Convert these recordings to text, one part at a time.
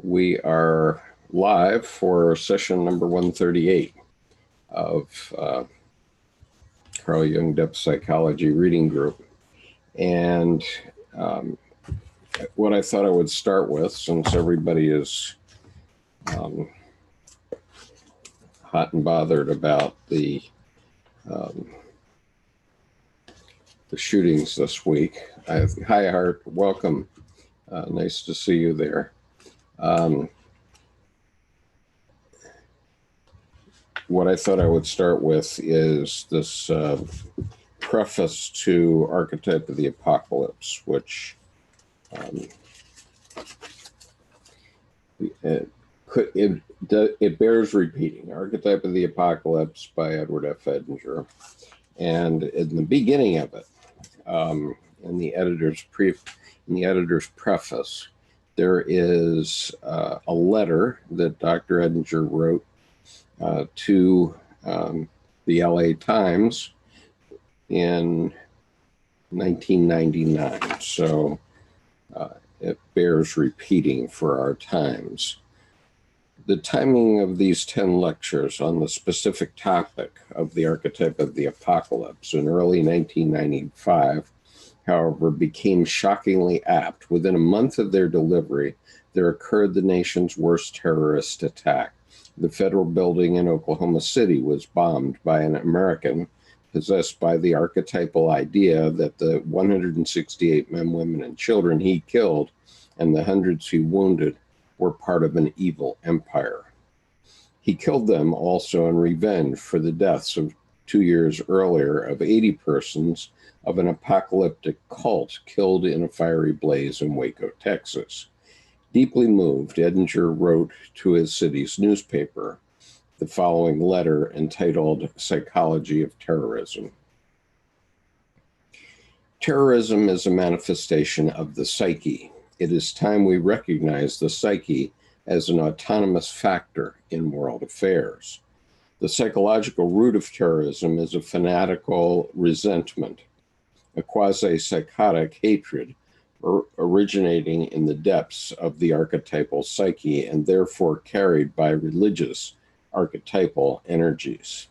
We are live for session number 138 of Carl Jung Depth Psychology Reading Group. And what I thought I would start with, since everybody is hot and bothered about the shootings this week. Hi, Art. Welcome. Nice to see you there. What I thought I would start with is this preface to Archetype of the Apocalypse, which it bears repeating. Archetype of the Apocalypse by Edward F. Edinger. And in the beginning of it, in the editor's preface, there is a letter that Dr. Edinger wrote to the LA Times in 1999. So it bears repeating for our times. The timing of these 10 lectures on the specific topic of the Archetype of the Apocalypse in early 1995, however, became shockingly apt. Within a month of their delivery, there occurred the nation's worst terrorist attack. The federal building in Oklahoma City was bombed by an American possessed by the archetypal idea that the 168 men, women, and children he killed and the hundreds he wounded were part of an evil empire. He killed them also in revenge for the deaths of 2 years earlier of 80 persons of an apocalyptic cult killed in a fiery blaze in Waco, Texas. Deeply moved, Edinger wrote to his city's newspaper the following letter entitled Psychology of Terrorism. Terrorism is a manifestation of the psyche. It is time we recognize the psyche as an autonomous factor in world affairs. The psychological root of terrorism is a fanatical resentment, a quasi-psychotic hatred originating in the depths of the archetypal psyche and therefore carried by religious archetypal energies.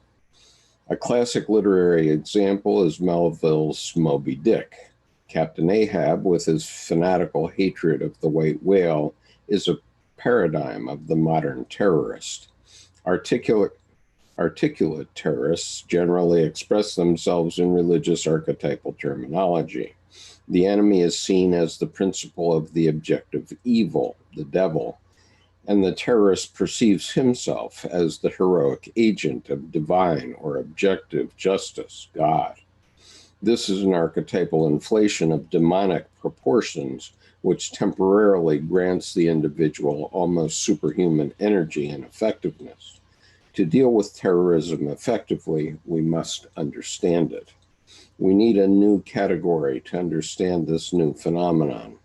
A classic literary example is Melville's Moby Dick. Captain Ahab, with his fanatical hatred of the white whale, is a paradigm of the modern terrorist. Articulate terrorists generally express themselves in religious archetypal terminology. The enemy is seen as the principle of the objective evil, the devil, and the terrorist perceives himself as the heroic agent of divine or objective justice, God. This is an archetypal inflation of demonic proportions, which temporarily grants the individual almost superhuman energy and effectiveness. To deal with terrorism effectively, we must understand it. We need a new category to understand this new phenomenon.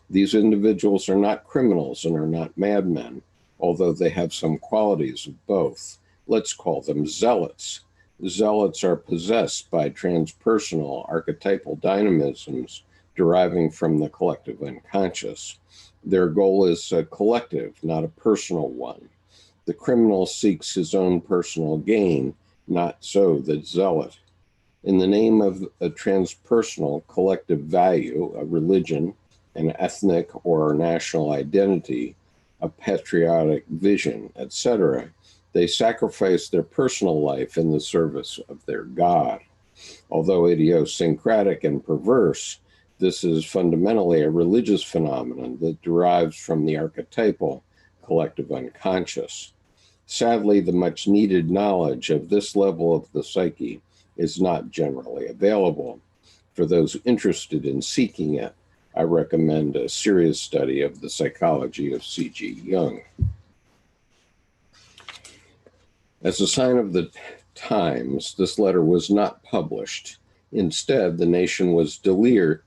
These individuals are not criminals and are not madmen, although they have some qualities of both. Let's call them zealots. Zealots are possessed by transpersonal archetypal dynamisms deriving from the collective unconscious. Their goal is a collective, not a personal one. The criminal seeks his own personal gain, not so the zealot. In the name of a transpersonal collective value, a religion, an ethnic or national identity, a patriotic vision, etc., they sacrifice their personal life in the service of their God. Although idiosyncratic and perverse, this is fundamentally a religious phenomenon that derives from the archetypal collective unconscious. Sadly, the much needed knowledge of this level of the psyche is not generally available. For those interested in seeking it, I recommend a serious study of the psychology of C.G. Jung. As a sign of the times, this letter was not published. Instead, the nation was deluged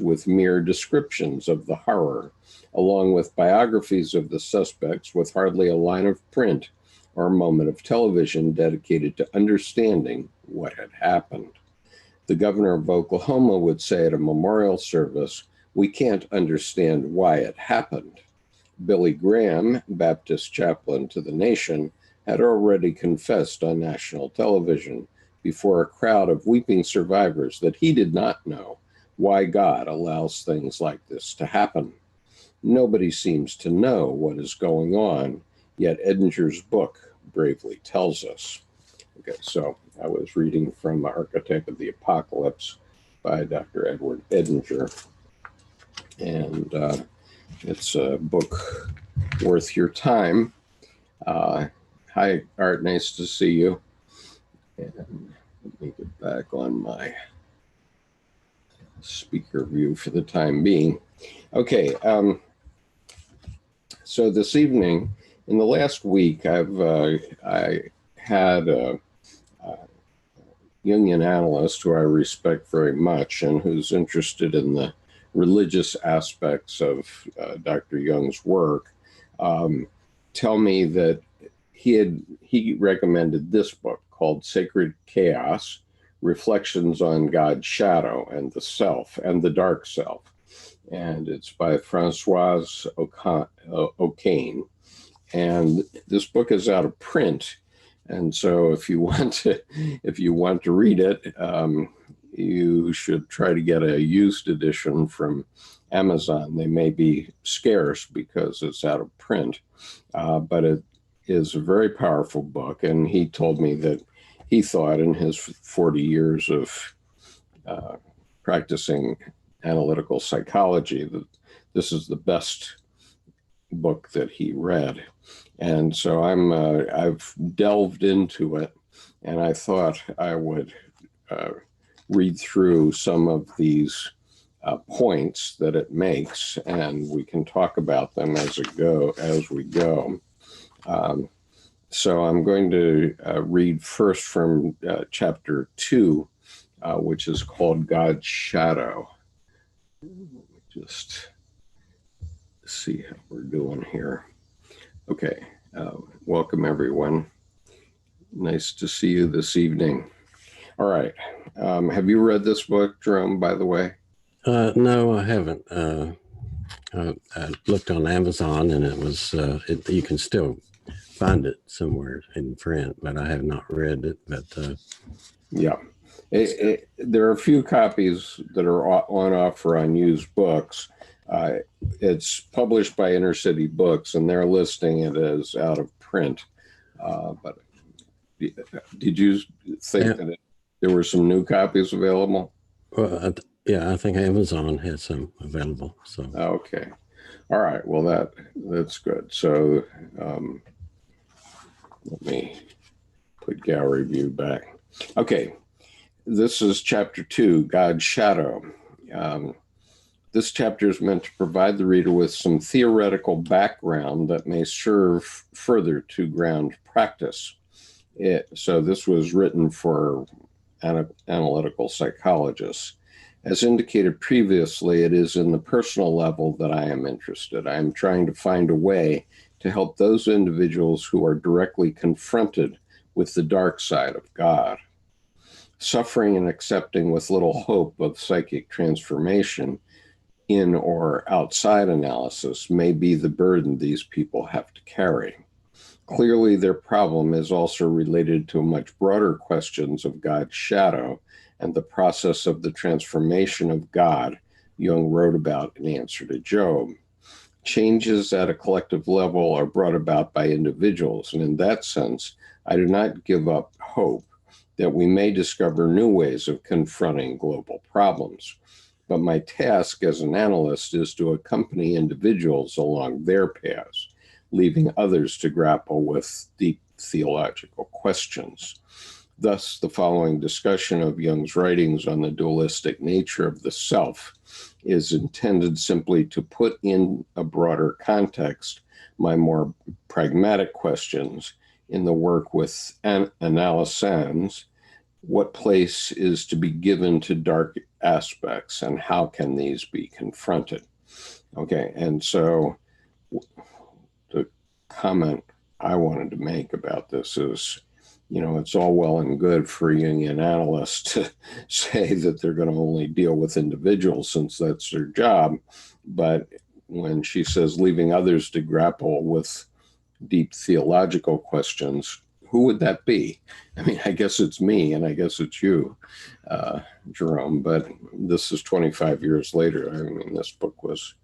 with mere descriptions of the horror, along with biographies of the suspects with hardly a line of print or a moment of television dedicated to understanding what had happened. The governor of Oklahoma would say at a memorial service, we can't understand why it happened. Billy Graham, Baptist chaplain to the nation, had already confessed on national television before a crowd of weeping survivors that he did not know why God allows things like this to happen. Nobody seems to know what is going on, yet Edinger's book bravely tells us. Okay, so I was reading from Architect of the Apocalypse by Dr. Edward Edinger, and it's a book worth your time. Hi, Art, nice to see you. And let me get back on my speaker view for the time being. Okay, so this evening, in the last week, I had a Jungian analyst who I respect very much and who's interested in the religious aspects of Dr. Jung's work, tell me that he recommended this book called Sacred Chaos: Reflections on God's Shadow and the Self and the Dark Self. And it's by Françoise O'Kane. And this book is out of print. And so if you want to read it, you should try to get a used edition from Amazon. They may be scarce because it's out of print, but it is a very powerful book. And he told me that he thought in his 40 years of practicing analytical psychology that this is the best book that he read. And so I've delved into it, and I thought I would read through some of these points that it makes, and we can talk about them as we go. So I'm going to read first from chapter 2, which is called God's Shadow. Let me just see how we're doing here. Okay, welcome everyone. Nice to see you this evening. All right, have you read this book, Jerome, by the way? No, I haven't. I looked on Amazon, and it was, you can still find it somewhere in print, but I have not read it. But yeah, there are a few copies that are on offer on used books. It's published by Inner City Books, and they're listing it as out of print. But did you think that there were some new copies available? Well, yeah, I think Amazon has some available. So okay, all right. Well, that's good. So let me put gallery view back. Okay, this is chapter 2, God's Shadow. This chapter is meant to provide the reader with some theoretical background that may serve further to ground practice. So this was written for analytical psychologists. As indicated previously, it is in the personal level that I am interested. I am trying to find a way to help those individuals who are directly confronted with the dark side of God. Suffering and accepting with little hope of psychic transformation in or outside analysis may be the burden these people have to carry. Clearly, their problem is also related to much broader questions of God's shadow and the process of the transformation of God Jung wrote about in Answer to Job. Changes at a collective level are brought about by individuals, and in that sense, I do not give up hope that we may discover new ways of confronting global problems. But my task as an analyst is to accompany individuals along their paths, leaving others to grapple with deep theological questions. Thus, the following discussion of Jung's writings on the dualistic nature of the self is intended simply to put in a broader context my more pragmatic questions in the work with analysans. What place is to be given to dark aspects, and how can these be confronted? Okay, and so the comment I wanted to make about this is it's all well and good for Jungian analysts to say that they're going to only deal with individuals since that's their job. But when she says leaving others to grapple with deep theological questions, who would that be? I mean, I guess it's me, and I guess it's you, Jerome, but this is 25 years later. I mean, this book was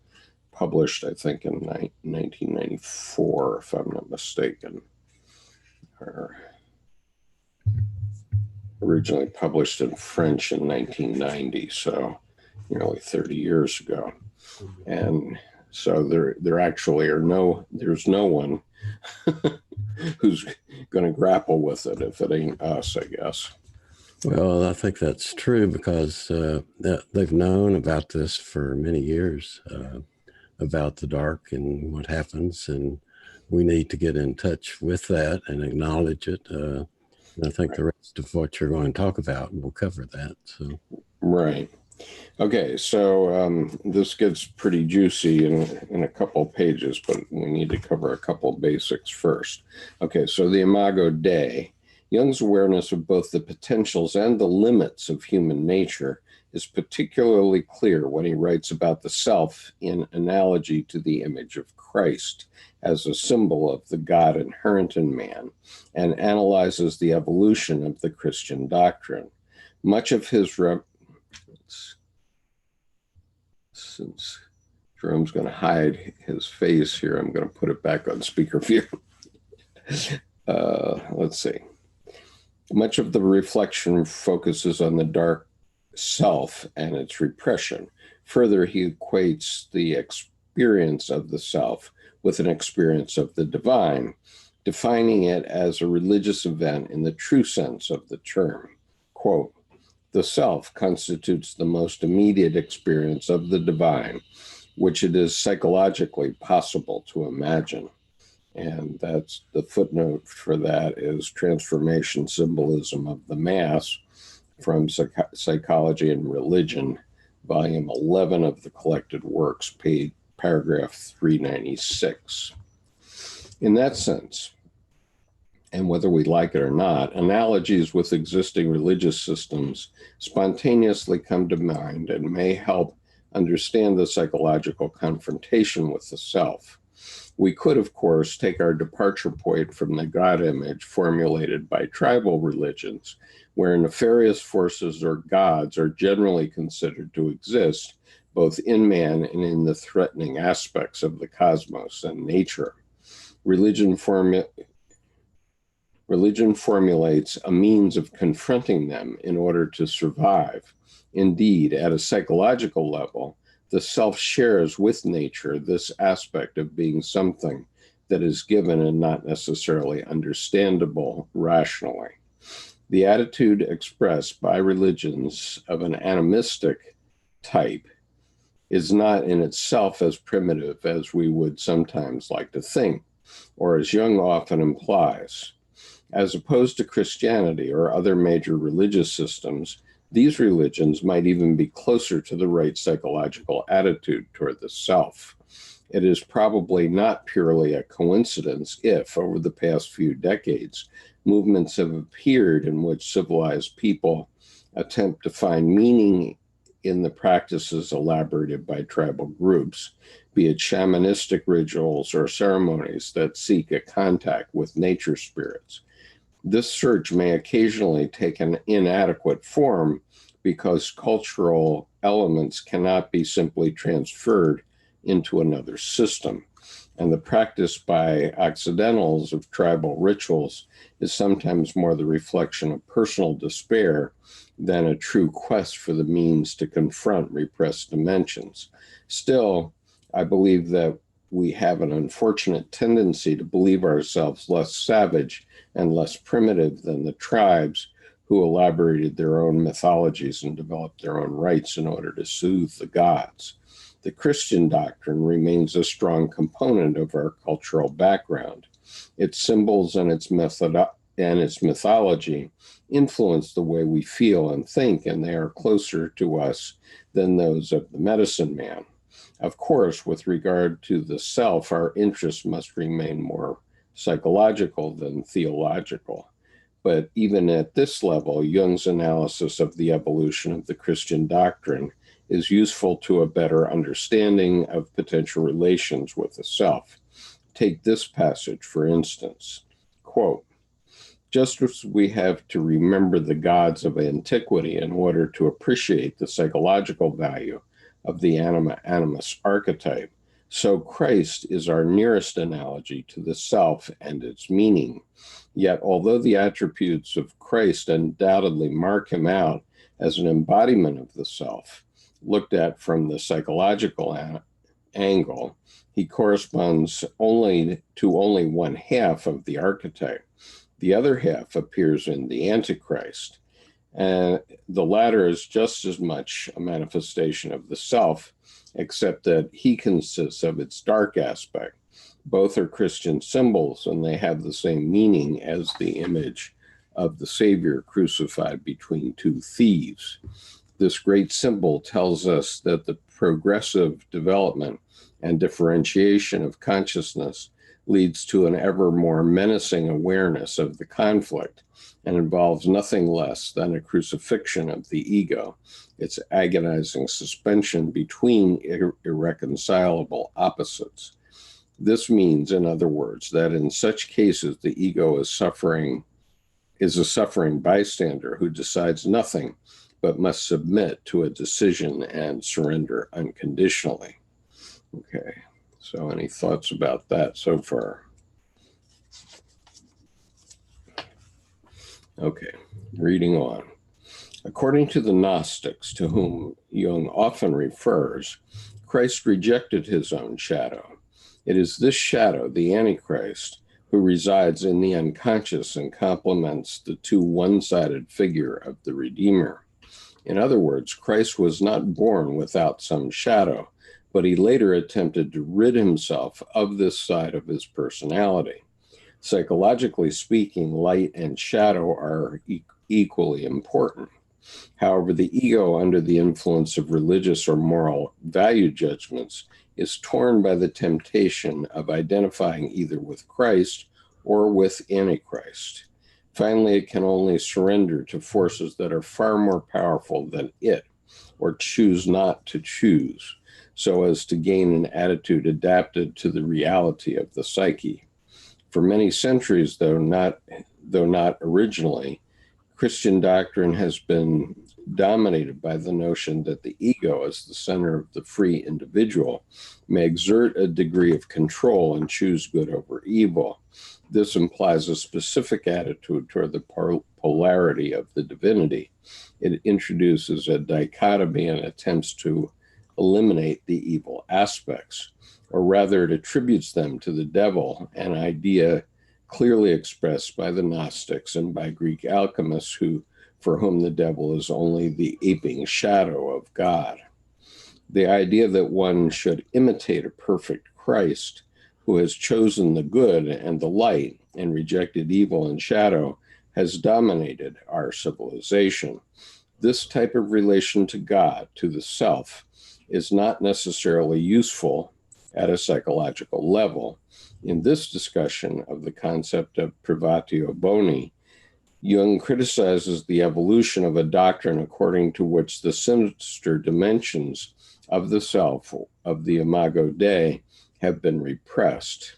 published, I think, in 1994, if I'm not mistaken, or originally published in French in 1990, so nearly 30 years ago. And so there actually there's no one who's going to grapple with it if it ain't us, I guess. Well, I think that's true because they've known about this for many years, about the dark and what happens, and we need to get in touch with that and acknowledge it. And I think the rest of what you're going to talk about will cover that. So, right. Okay, so this gets pretty juicy in a couple of pages, but we need to cover a couple of basics first. Okay, so the Imago Dei. Jung's awareness of both the potentials and the limits of human nature is particularly clear when he writes about the self in analogy to the image of Christ as a symbol of the God inherent in man, and analyzes the evolution of the Christian doctrine. Much of his since Jerome's going to hide his face here, I'm going to put it back on speaker view. Let's see. Much of the reflection focuses on the dark self and its repression. Further, he equates the experience of the self with an experience of the divine, defining it as a religious event in the true sense of the term. Quote, "The self constitutes the most immediate experience of the divine, which it is psychologically possible to imagine." And that's the footnote for that is Transformation Symbolism of the Mass from Psychology and Religion, volume 11 of the collected works, paragraph 396. In that sense, and whether we like it or not, analogies with existing religious systems spontaneously come to mind and may help understand the psychological confrontation with the self. We could, of course, take our departure point from the God image formulated by tribal religions, where nefarious forces or gods are generally considered to exist both in man and in the threatening aspects of the cosmos and nature. Religion formulates a means of confronting them in order to survive. Indeed, at a psychological level, the self shares with nature this aspect of being something that is given and not necessarily understandable rationally. The attitude expressed by religions of an animistic type is not in itself as primitive as we would sometimes like to think, or as Jung often implies. As opposed to Christianity or other major religious systems, these religions might even be closer to the right psychological attitude toward the self. It is probably not purely a coincidence if, over the past few decades, movements have appeared in which civilized people attempt to find meaning in the practices elaborated by tribal groups, be it shamanistic rituals or ceremonies that seek a contact with nature spirits. This search may occasionally take an inadequate form because cultural elements cannot be simply transferred into another system. And the practice by Occidentals of tribal rituals is sometimes more the reflection of personal despair than a true quest for the means to confront repressed dimensions. Still, I believe that we have an unfortunate tendency to believe ourselves less savage and less primitive than the tribes who elaborated their own mythologies and developed their own rites in order to soothe the gods. The Christian doctrine remains a strong component of our cultural background. Its symbols and its mythology influence the way we feel and think, and they are closer to us than those of the medicine man. Of course, with regard to the self, our interests must remain more psychological than theological. But even at this level, Jung's analysis of the evolution of the Christian doctrine is useful to a better understanding of potential relations with the self. Take this passage, for instance. Quote, just as we have to remember the gods of antiquity in order to appreciate the psychological value of the anima-animus archetype, so Christ is our nearest analogy to the self and its meaning. Yet, although the attributes of Christ undoubtedly mark him out as an embodiment of the self, looked at from the psychological angle, he corresponds only to one half of the archetype. The other half appears in the Antichrist. And the latter is just as much a manifestation of the self, except that he consists of its dark aspect. Both are Christian symbols, and they have the same meaning as the image of the Savior crucified between two thieves. This great symbol tells us that the progressive development and differentiation of consciousness leads to an ever more menacing awareness of the conflict and involves nothing less than a crucifixion of the ego, its agonizing suspension between irreconcilable opposites. This means, in other words, that in such cases the ego is a suffering bystander who decides nothing but must submit to a decision and surrender unconditionally. Okay. So any thoughts about that so far? Okay, reading on. According to the Gnostics, to whom Jung often refers, Christ rejected his own shadow. It is this shadow, the Antichrist, who resides in the unconscious and complements the too one-sided figure of the Redeemer. In other words, Christ was not born without some shadow, but he later attempted to rid himself of this side of his personality. Psychologically speaking, light and shadow are equally important. However, the ego, under the influence of religious or moral value judgments, is torn by the temptation of identifying either with Christ or with Antichrist. Finally, it can only surrender to forces that are far more powerful than it, or choose not to choose, so as to gain an attitude adapted to the reality of the psyche. For many centuries, though not originally, Christian doctrine has been dominated by the notion that the ego, as the center of the free individual, may exert a degree of control and choose good over evil. This implies a specific attitude toward the polarity of the divinity. It introduces a dichotomy and attempts to eliminate the evil aspects, or rather it attributes them to the devil, an idea clearly expressed by the Gnostics and by Greek alchemists for whom the devil is only the aping shadow of God. The idea that one should imitate a perfect Christ who has chosen the good and the light and rejected evil and shadow has dominated our civilization. This type of relation to God, to the self, is not necessarily useful at a psychological level. In this discussion of the concept of privatio boni, Jung criticizes the evolution of a doctrine according to which the sinister dimensions of the self, of the imago Dei, have been repressed.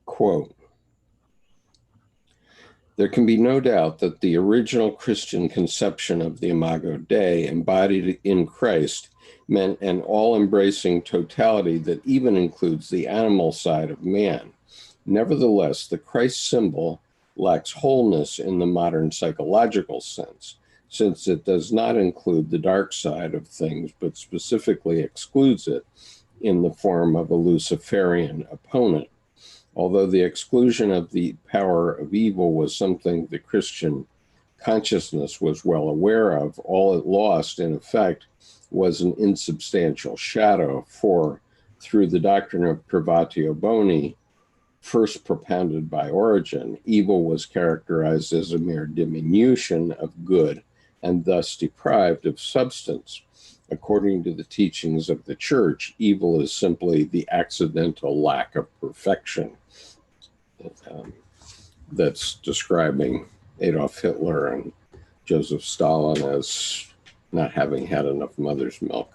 Quote, there can be no doubt that the original Christian conception of the imago Dei embodied in Christ meant an all-embracing totality that even includes the animal side of man. Nevertheless, the Christ symbol lacks wholeness in the modern psychological sense, since it does not include the dark side of things, but specifically excludes it in the form of a Luciferian opponent. Although the exclusion of the power of evil was something the Christian consciousness was well aware of, all it lost, in effect, was an insubstantial shadow, for through the doctrine of privatio boni, first propounded by Origen, evil was characterized as a mere diminution of good and thus deprived of substance. According to the teachings of the Church, evil is simply the accidental lack of perfection. That's describing Adolf Hitler and Joseph Stalin as not having had enough mother's milk.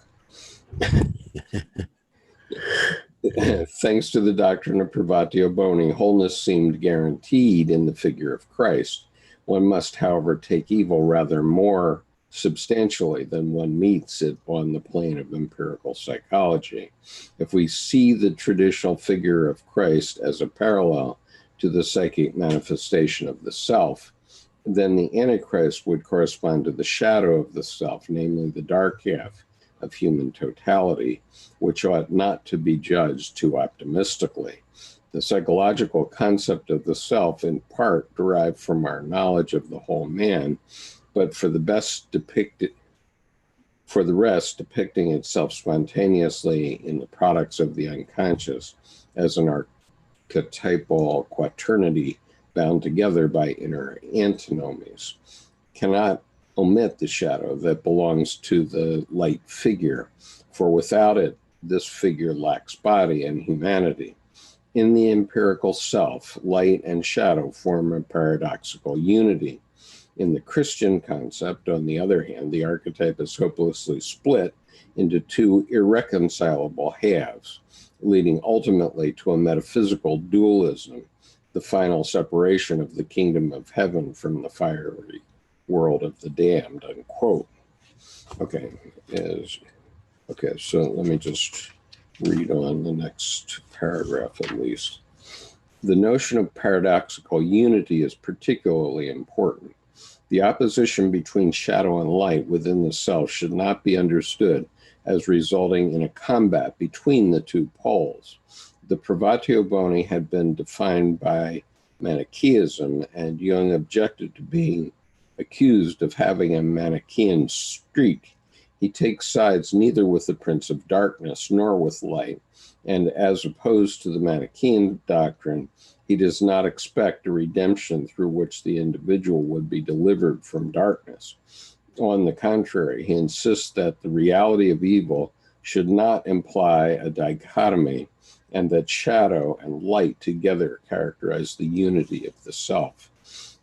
Thanks to the doctrine of privatio boni, wholeness seemed guaranteed in the figure of Christ. One must, however, take evil rather more substantially than one meets it on the plane of empirical psychology. If we see the traditional figure of Christ as a parallel to the psychic manifestation of the self, then the Antichrist would correspond to the shadow of the self, namely the dark half of human totality, which ought not to be judged too optimistically. The psychological concept of the self, in part, derived from our knowledge of the whole man, but for the rest, depicting itself spontaneously in the products of the unconscious as an archetypal quaternity bound together by inner antinomies, cannot omit the shadow that belongs to the light figure, for without it, this figure lacks body and humanity. In the empirical self, light and shadow form a paradoxical unity. In the Christian concept, on the other hand, the archetype is hopelessly split into two irreconcilable halves, leading ultimately to a metaphysical dualism, the final separation of the kingdom of heaven from the fiery world of the damned, unquote. Okay, so let me just read on the next paragraph at least. The notion of paradoxical unity is particularly important. The opposition between shadow and light within the self should not be understood as resulting in a combat between the two poles. The privatio boni had been defined by Manichaeism, and Jung objected to being accused of having a Manichaean streak. He takes sides neither with the Prince of Darkness nor with light, and as opposed to the Manichaean doctrine, he does not expect a redemption through which the individual would be delivered from darkness. On the contrary, he insists that the reality of evil should not imply a dichotomy, and that shadow and light together characterize the unity of the self.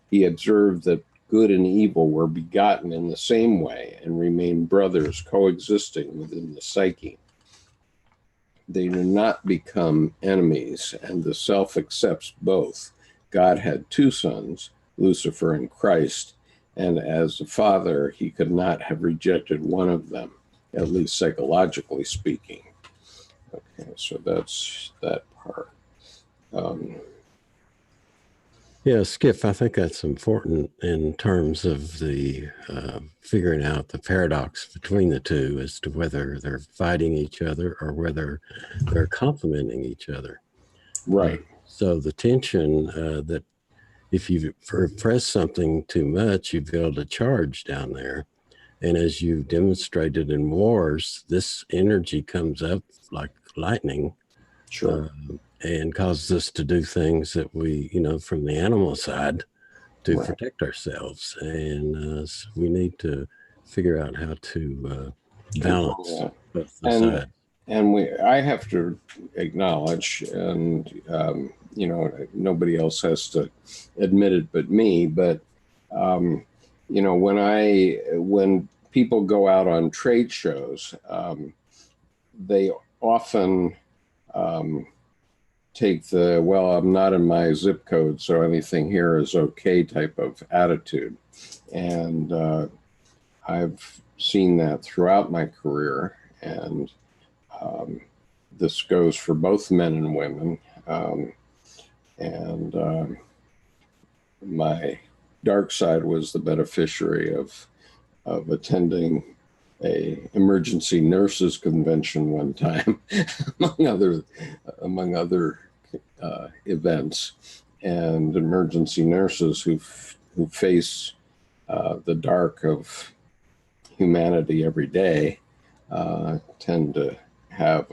He observed that good and evil were begotten in the same way and remain brothers coexisting within the psyche. They do not become enemies, and the self accepts both. God had two sons, Lucifer and Christ, and as a father, he could not have rejected one of them, at least psychologically speaking. Okay, so that's that part. Yeah, Skip, I think that's important in terms of the figuring out the paradox between the two as to whether they're fighting each other or whether they're complementing each other. Right. So the tension that if you press something too much, you build a charge down there. And as you've demonstrated in wars, this energy comes up like lightning. Sure. And causes us to do things that we, from the animal side to Right. protect ourselves. And so we need to figure out how to balance both the sides. And I have to acknowledge, and nobody else has to admit it but me, but when people go out on trade shows, they often take the, well, I'm not in my zip code, so anything here is okay type of attitude. And I've seen that throughout my career, and this goes for both men and women. My dark side was the beneficiary of attending a emergency nurses convention one time, among other events, and emergency nurses who face the dark of humanity every day tend to have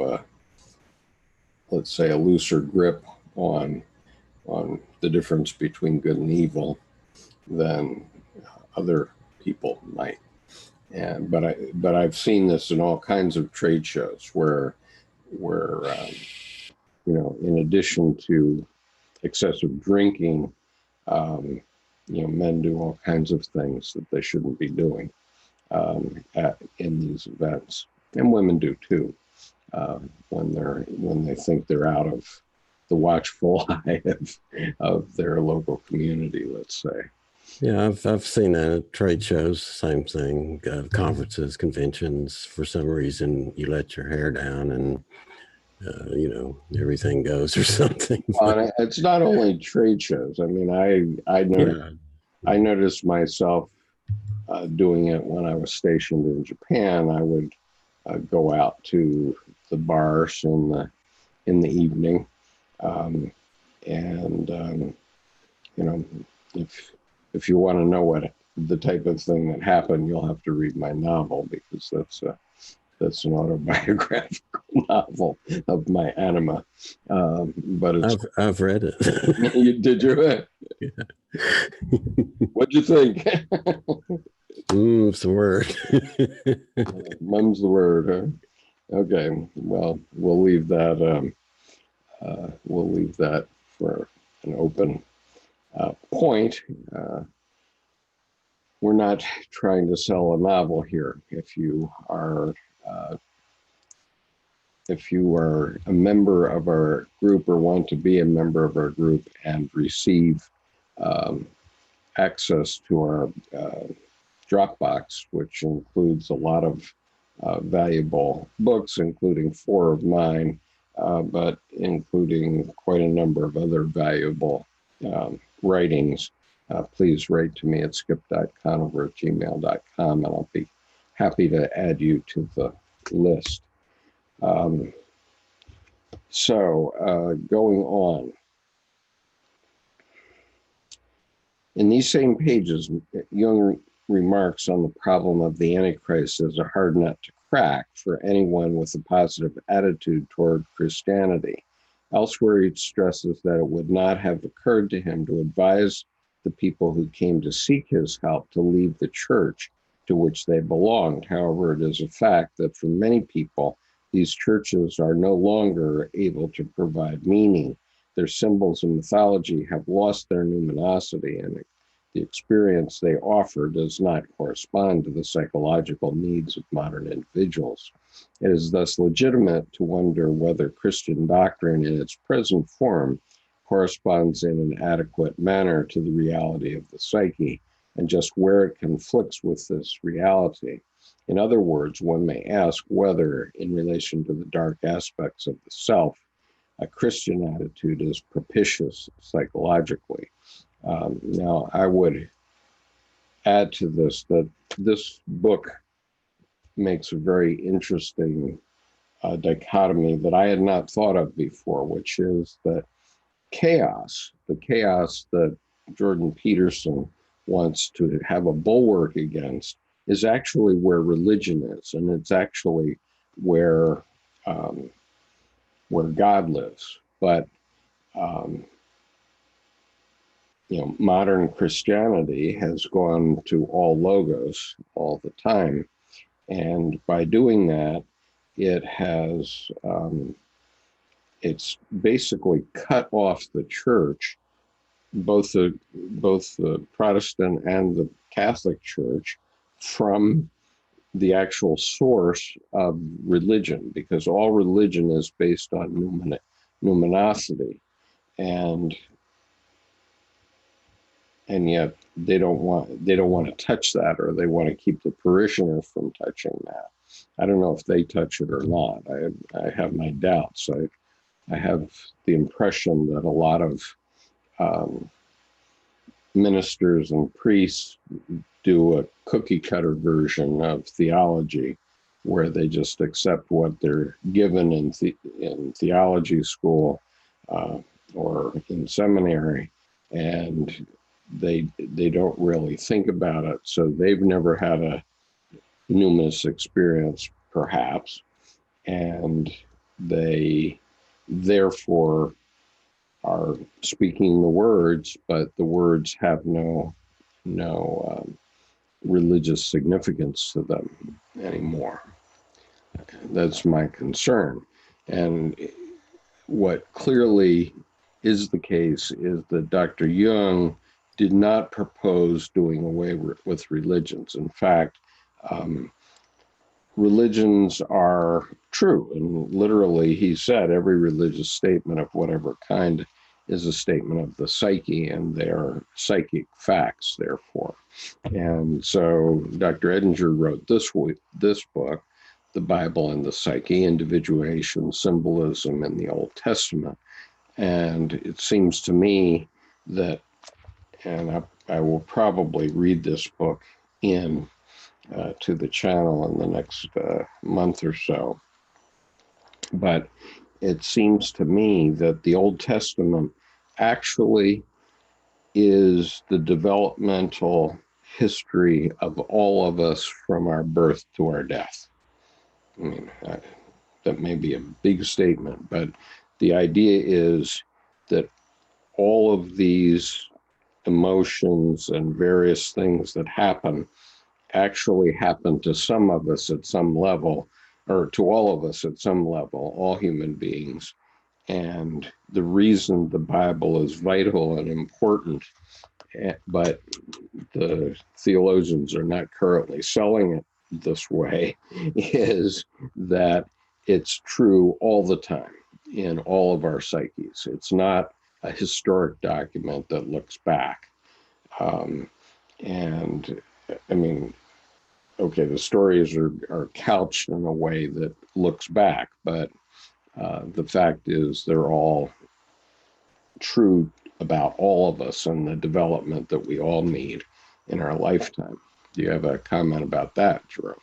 let's say a looser grip on the difference between good and evil than other people might. But I've seen this in all kinds of trade shows where in addition to excessive drinking, men do all kinds of things that they shouldn't be doing in these events, and women do too, when they think they're out of the watchful eye of their local community, let's say. Yeah, I've seen that at trade shows, same thing, conferences, conventions. For some reason, you let your hair down and everything goes or something. It's not only trade shows. I mean, I noticed myself doing it when I was stationed in Japan. I would go out to the bars in the evening, and if you want to know what the type of thing that happened, you'll have to read my novel, because that's an autobiographical novel of my anima. But I've read it. Did you? Yeah. What'd you think? It's the word. Mum's the word, huh? Okay. Well, we'll leave that. We'll leave that for an open point. We're not trying to sell a novel here. If you are a member of our group, or want to be a member of our group and receive access to our Dropbox, which includes a lot of valuable books, including 4 of mine, but including quite a number of other valuable writings, please write to me at skip.conover@gmail.com, and I'll be happy to add you to the list. Going on. In these same pages, Jung remarks on the problem of the Antichrist as a hard nut to crack for anyone with a positive attitude toward Christianity. Elsewhere, he stresses that it would not have occurred to him to advise the people who came to seek his help to leave the church to which they belonged. However, it is a fact that for many people, these churches are no longer able to provide meaning. Their symbols and mythology have lost their numinosity, and the experience they offer does not correspond to the psychological needs of modern individuals. It is thus legitimate to wonder whether Christian doctrine in its present form corresponds in an adequate manner to the reality of the psyche, and just where it conflicts with this reality. In other words, one may ask whether, in relation to the dark aspects of the self, a Christian attitude is propitious psychologically. Now, I would add to this that this book makes a very interesting dichotomy that I had not thought of before, which is that the chaos that Jordan Peterson wants to have a bulwark against, is actually where religion is, and it's actually where God lives. But modern Christianity has gone to all logos all the time, and by doing that, it has it's basically cut off the church, both the Protestant and the Catholic Church, from the actual source of religion, because all religion is based on numinosity, and yet they don't want to touch that, or they want to keep the parishioner from touching that. I don't know if they touch it or not. I have my doubts. I have the impression that a lot of ministers and priests do a cookie cutter version of theology, where they just accept what they're given in theology school or in seminary, and they don't really think about it. So they've never had a numinous experience, perhaps, and they therefore are speaking the words, but the words have no religious significance to them anymore. That's my concern. And what clearly is the case is that Dr. Jung did not propose doing away with religions. In fact, religions are true. And literally, he said every religious statement of whatever kind is a statement of the psyche, and they are psychic facts, therefore. And so Dr. Edinger wrote this book, The Bible and the Psyche, Individuation, Symbolism in the Old Testament. And it seems to me that, and I will probably read this book in to the channel in the next month or so. But it seems to me that the Old Testament actually is the developmental history of all of us from our birth to our death. I mean, that may be a big statement, but the idea is that all of these emotions and various things that happen actually happen to some of us at some level, or to all of us at some level, all human beings. And the reason the Bible is vital and important, but the theologians are not currently selling it this way, is that it's true all the time in all of our psyches. It's not a historic document that looks back. And I mean, okay, the stories are couched in a way that looks back, but the fact is they're all true about all of us and the development that we all need in our lifetime. Do you have a comment about that, Jerome?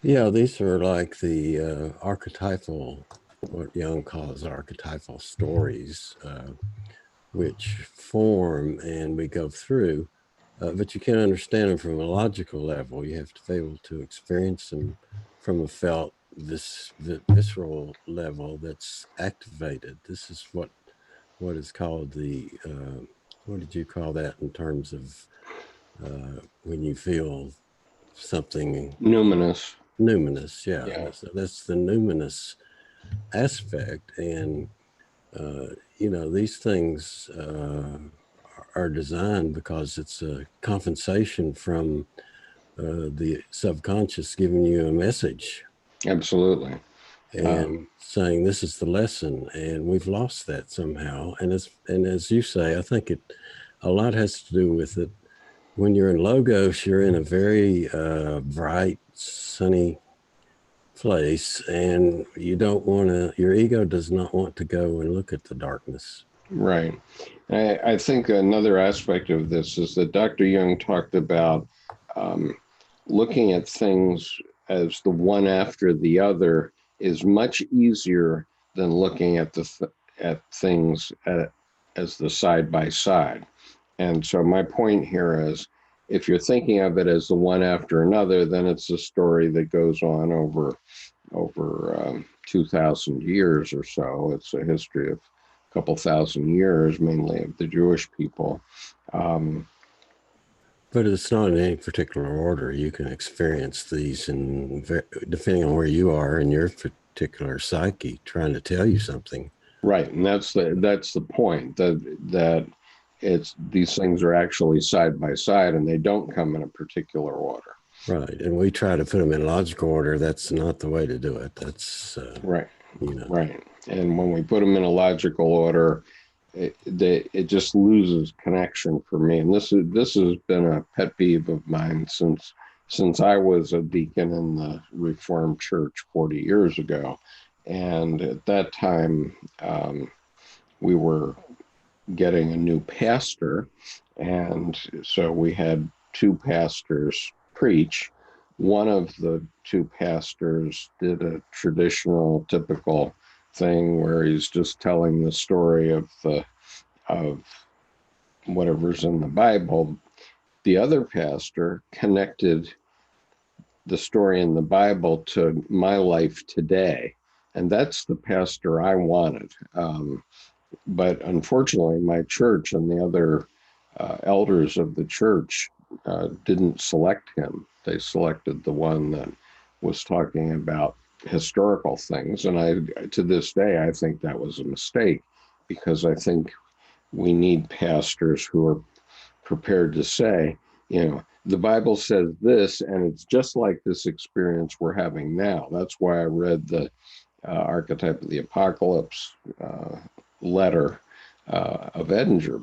Yeah, these are like the archetypal, what Jung calls archetypal stories, which form and we go through, but you can't understand them from a logical level. You have to be able to experience them from a felt, visceral level that's activated. This is what is called the, what did you call that in terms of when you feel something? Numinous. Numinous, yeah. Yeah. That's the numinous aspect. And, these things are designed because it's a compensation from the subconscious giving you a message. Absolutely. And saying this is the lesson, and we've lost that somehow. And as you say, I think a lot has to do with it. When you're in Logos, you're in a very bright, sunny place, and you don't want to. Your ego does not want to go and look at the darkness. Right. I think another aspect of this is that Dr. Jung talked about looking at things as the one after the other is much easier than looking at at things as the side by side. And so my point here is, if you're thinking of it as the one after another, then it's a story that goes on over 2,000 years or so. It's a history of a couple thousand years, mainly of the Jewish people. But it's not in any particular order. You can experience these, and depending on where you are in your particular psyche, trying to tell you something. Right, and that's the point, that it's these things are actually side by side, and they don't come in a particular order. Right, and we try to put them in logical order. That's not the way to do it. That's right, right. And when we put them in a logical order, it just loses connection for me. And this has been a pet peeve of mine since I was a deacon in the Reformed Church 40 years ago. And at that time, we were getting a new pastor, and so we had two pastors preach. One of the two pastors did a traditional, typical thing where he's just telling the story of whatever's in the Bible. The other pastor connected the story in the Bible to my life today, and that's the pastor I wanted. But unfortunately, my church and the other elders of the church didn't select him. They selected the one that was talking about historical things. And to this day, I think that was a mistake, because I think we need pastors who are prepared to say, the Bible says this, and it's just like this experience we're having now. That's why I read the Archetype of the Apocalypse letter of Edinger,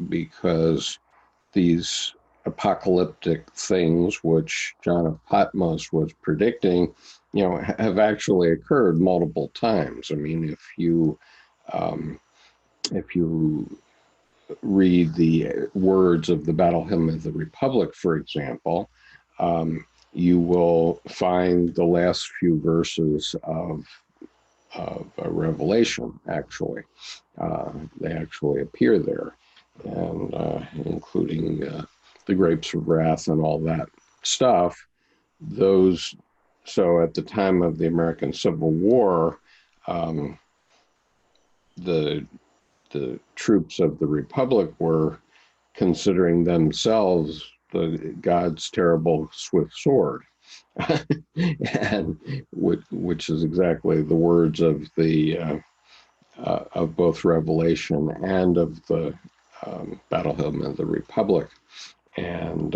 because these apocalyptic things, which John of Patmos was predicting, have actually occurred multiple times. I mean, if you read the words of the Battle Hymn of the Republic, for example, you will find the last few verses of a Revelation, actually. They actually appear there, and including the grapes of wrath and all that stuff. So at the time of the American Civil War, the troops of the Republic were considering themselves God's terrible swift sword. And which is exactly the words of of both Revelation and of the Battle Hymn of the Republic, and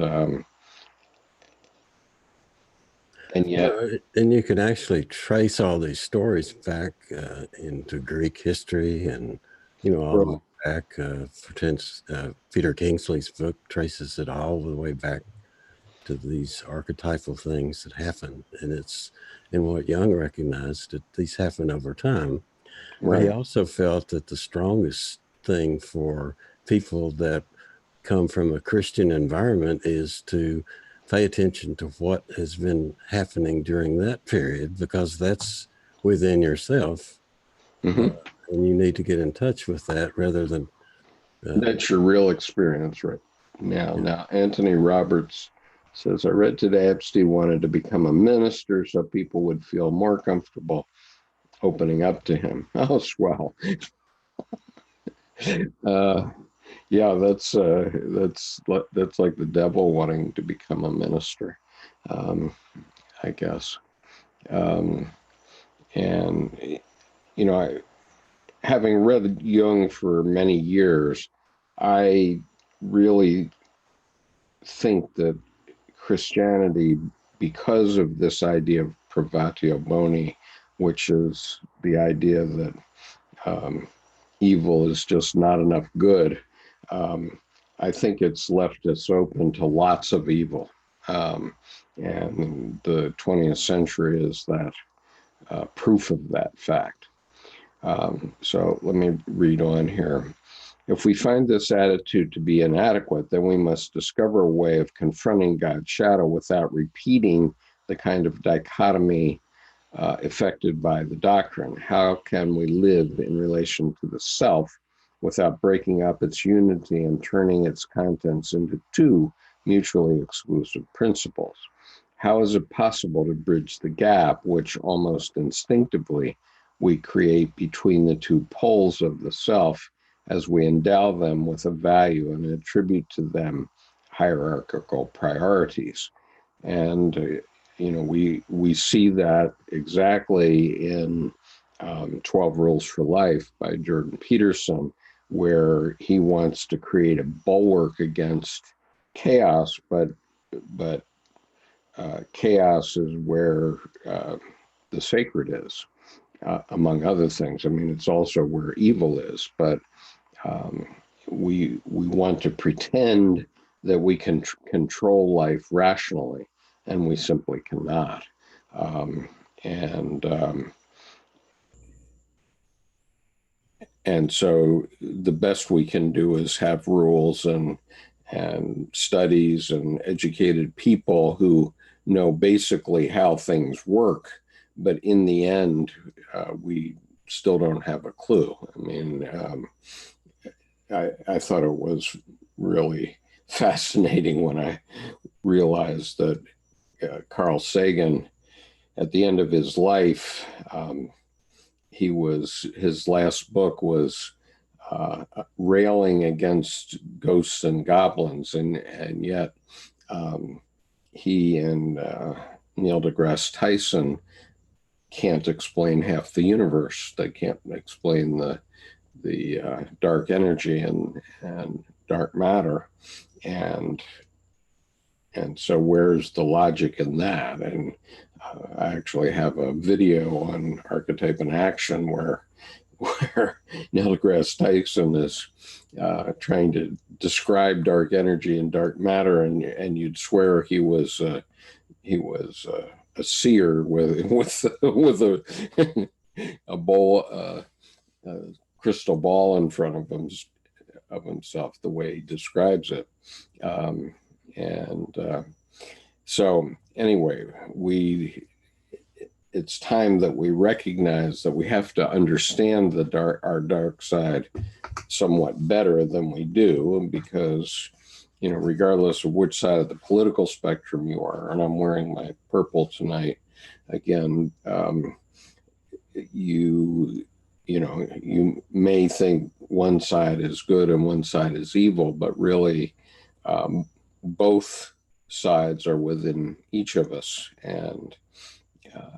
yet, and you can actually trace all these stories back into Greek history, and all the way back. For instance, Peter Kingsley's book traces it all the way back to these archetypal things that happen, and what Jung recognized that these happen over time. Right. But he also felt that the strongest thing for people that come from a Christian environment is to pay attention to what has been happening during that period, because that's within yourself. And you need to get in touch with that rather than that's your real experience right now. Yeah. Now, Anthony Roberts says, I read today Epstein wanted to become a minister so people would feel more comfortable opening up to him. Oh, swell. Yeah, that's like the devil wanting to become a minister, I guess. And having read Jung for many years, I really think that Christianity, because of this idea of privatio boni, which is the idea that evil is just not enough good, I think it's left us open to lots of evil. And the 20th century is that proof of that fact. So let me read on here. If we find this attitude to be inadequate, then we must discover a way of confronting God's shadow without repeating the kind of dichotomy affected by the doctrine. How can we live in relation to the self without breaking up its unity and turning its contents into two mutually exclusive principles? How is it possible to bridge the gap which almost instinctively we create between the two poles of the self as we endow them with a value and attribute to them hierarchical priorities? And we see that exactly in 12 Rules for Life by Jordan Peterson, where he wants to create a bulwark against chaos, but chaos is where the sacred is, among other things. I mean, it's also where evil is, but we want to pretend that we can control life rationally, and we simply cannot. And so the best we can do is have rules and studies and educated people who know basically how things work, but in the end, we still don't have a clue. I mean, I thought it was really fascinating when I realized that Carl Sagan, at the end of his life, his last book was railing against ghosts and goblins, and yet he and Neil deGrasse Tyson can't explain half the universe. They can't explain the dark energy and dark matter, and so where's the logic in that? And I actually have a video on archetype and action where Neil deGrasse Tyson is trying to describe dark energy and dark matter, and you'd swear he was a seer with a bowl, a crystal ball in front of himself, the way he describes it. So anyway, it's time that we recognize that we have to understand our dark side somewhat better than we do, because, regardless of which side of the political spectrum you are, and I'm wearing my purple tonight, again, you may think one side is good and one side is evil, but really both sides are within each of us. And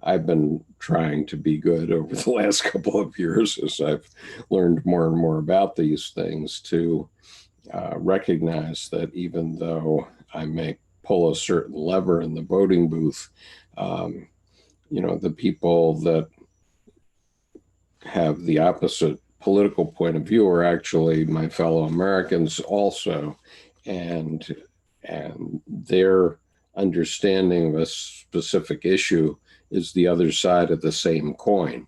I've been trying to be good over the last couple of years as I've learned more and more about these things, to recognize that even though I may pull a certain lever in the voting booth, the people that have the opposite political point of view are actually my fellow Americans also, and their understanding of a specific issue is the other side of the same coin.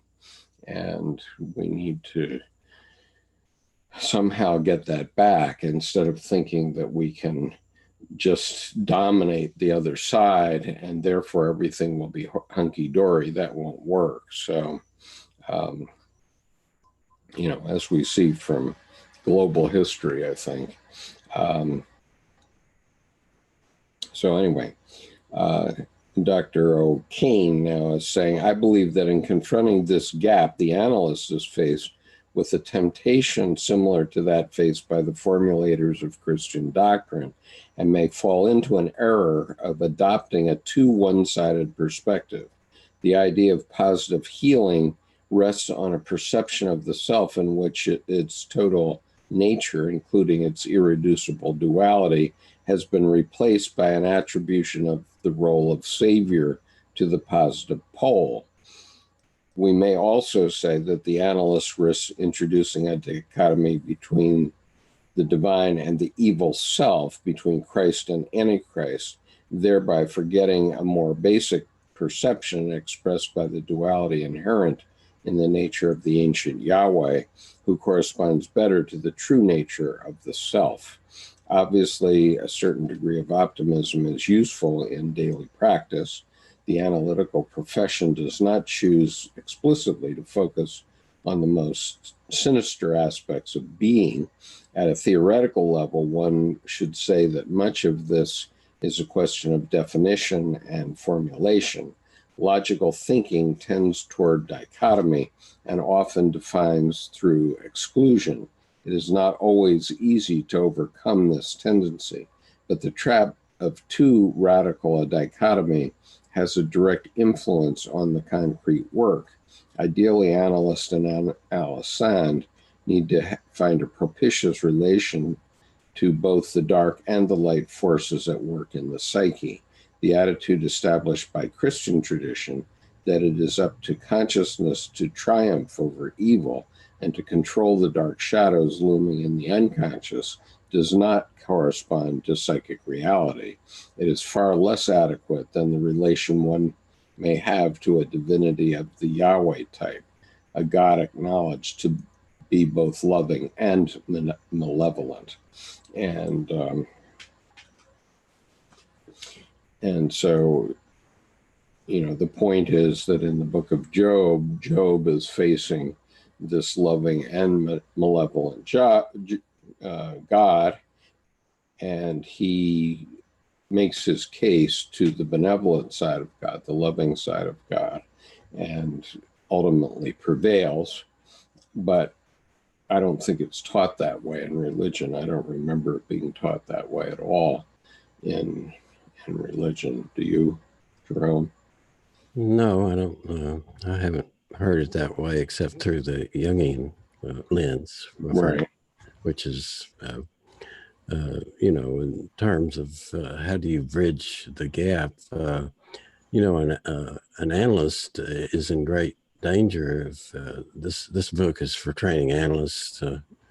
And we need to somehow get that back, instead of thinking that we can just dominate the other side and therefore everything will be hunky-dory. That won't work. So, as we see from global history, I think. So anyway, Dr. O'Kane now is saying, I believe that in confronting this gap, the analyst is faced with a temptation similar to that faced by the formulators of Christian doctrine, and may fall into an error of adopting a too one-sided perspective. The idea of positive healing rests on a perception of the self in which its total nature, including its irreducible duality, has been replaced by an attribution of the role of savior to the positive pole. We may also say that the analyst risks introducing a dichotomy between the divine and the evil self, between Christ and Antichrist, thereby forgetting a more basic perception expressed by the duality inherent in the nature of the ancient Yahweh, who corresponds better to the true nature of the self. Obviously, a certain degree of optimism is useful in daily practice. The analytical profession does not choose explicitly to focus on the most sinister aspects of being. At a theoretical level, one should say that much of this is a question of definition and formulation. Logical thinking tends toward dichotomy and often defines through exclusion. It is not always easy to overcome this tendency, but the trap of too radical a dichotomy has a direct influence on the concrete work. Ideally, analyst and analysand need to find a propitious relation to both the dark and the light forces at work in the psyche. The attitude established by Christian tradition that it is up to consciousness to triumph over evil and to control the dark shadows looming in the unconscious does not correspond to psychic reality. It is far less adequate than the relation one may have to a divinity of the Yahweh type, a God acknowledged to be both loving and malevolent. And so, the point is that in the book of Job, Job is facing this loving and malevolent God, and he makes his case to the benevolent side of God, the loving side of God, and ultimately prevails. But I don't think it's taught that way in religion. I don't remember it being taught that way at all in religion. Do you, Jerome? No, I don't. I haven't heard it that way except through the Jungian lens, Right. which is in terms of how do you bridge the gap? An analyst is in great danger of this book is for training analysts.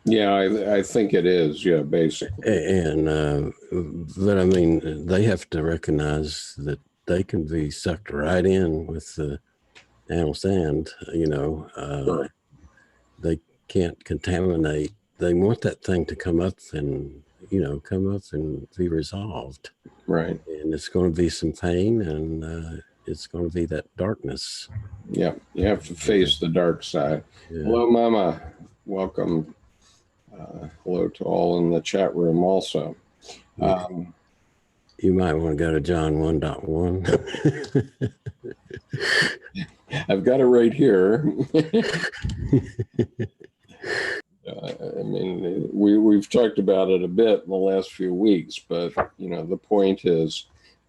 Yeah, I think it is. Yeah, basically. But I mean, they have to recognize that they can be sucked right in with the analyst, and Sure. they can't contaminate. They want that thing to come up and be resolved. Right. And it's going to be some pain, and it's going to be that darkness. Yeah, you have to face the dark side. Yeah. Hello, Mama. Welcome. Hello to all in the chat room also. Yeah. You might want to go to John 1.1. I've got it right here. I mean, we've talked about it a bit in the last few weeks, but the point is,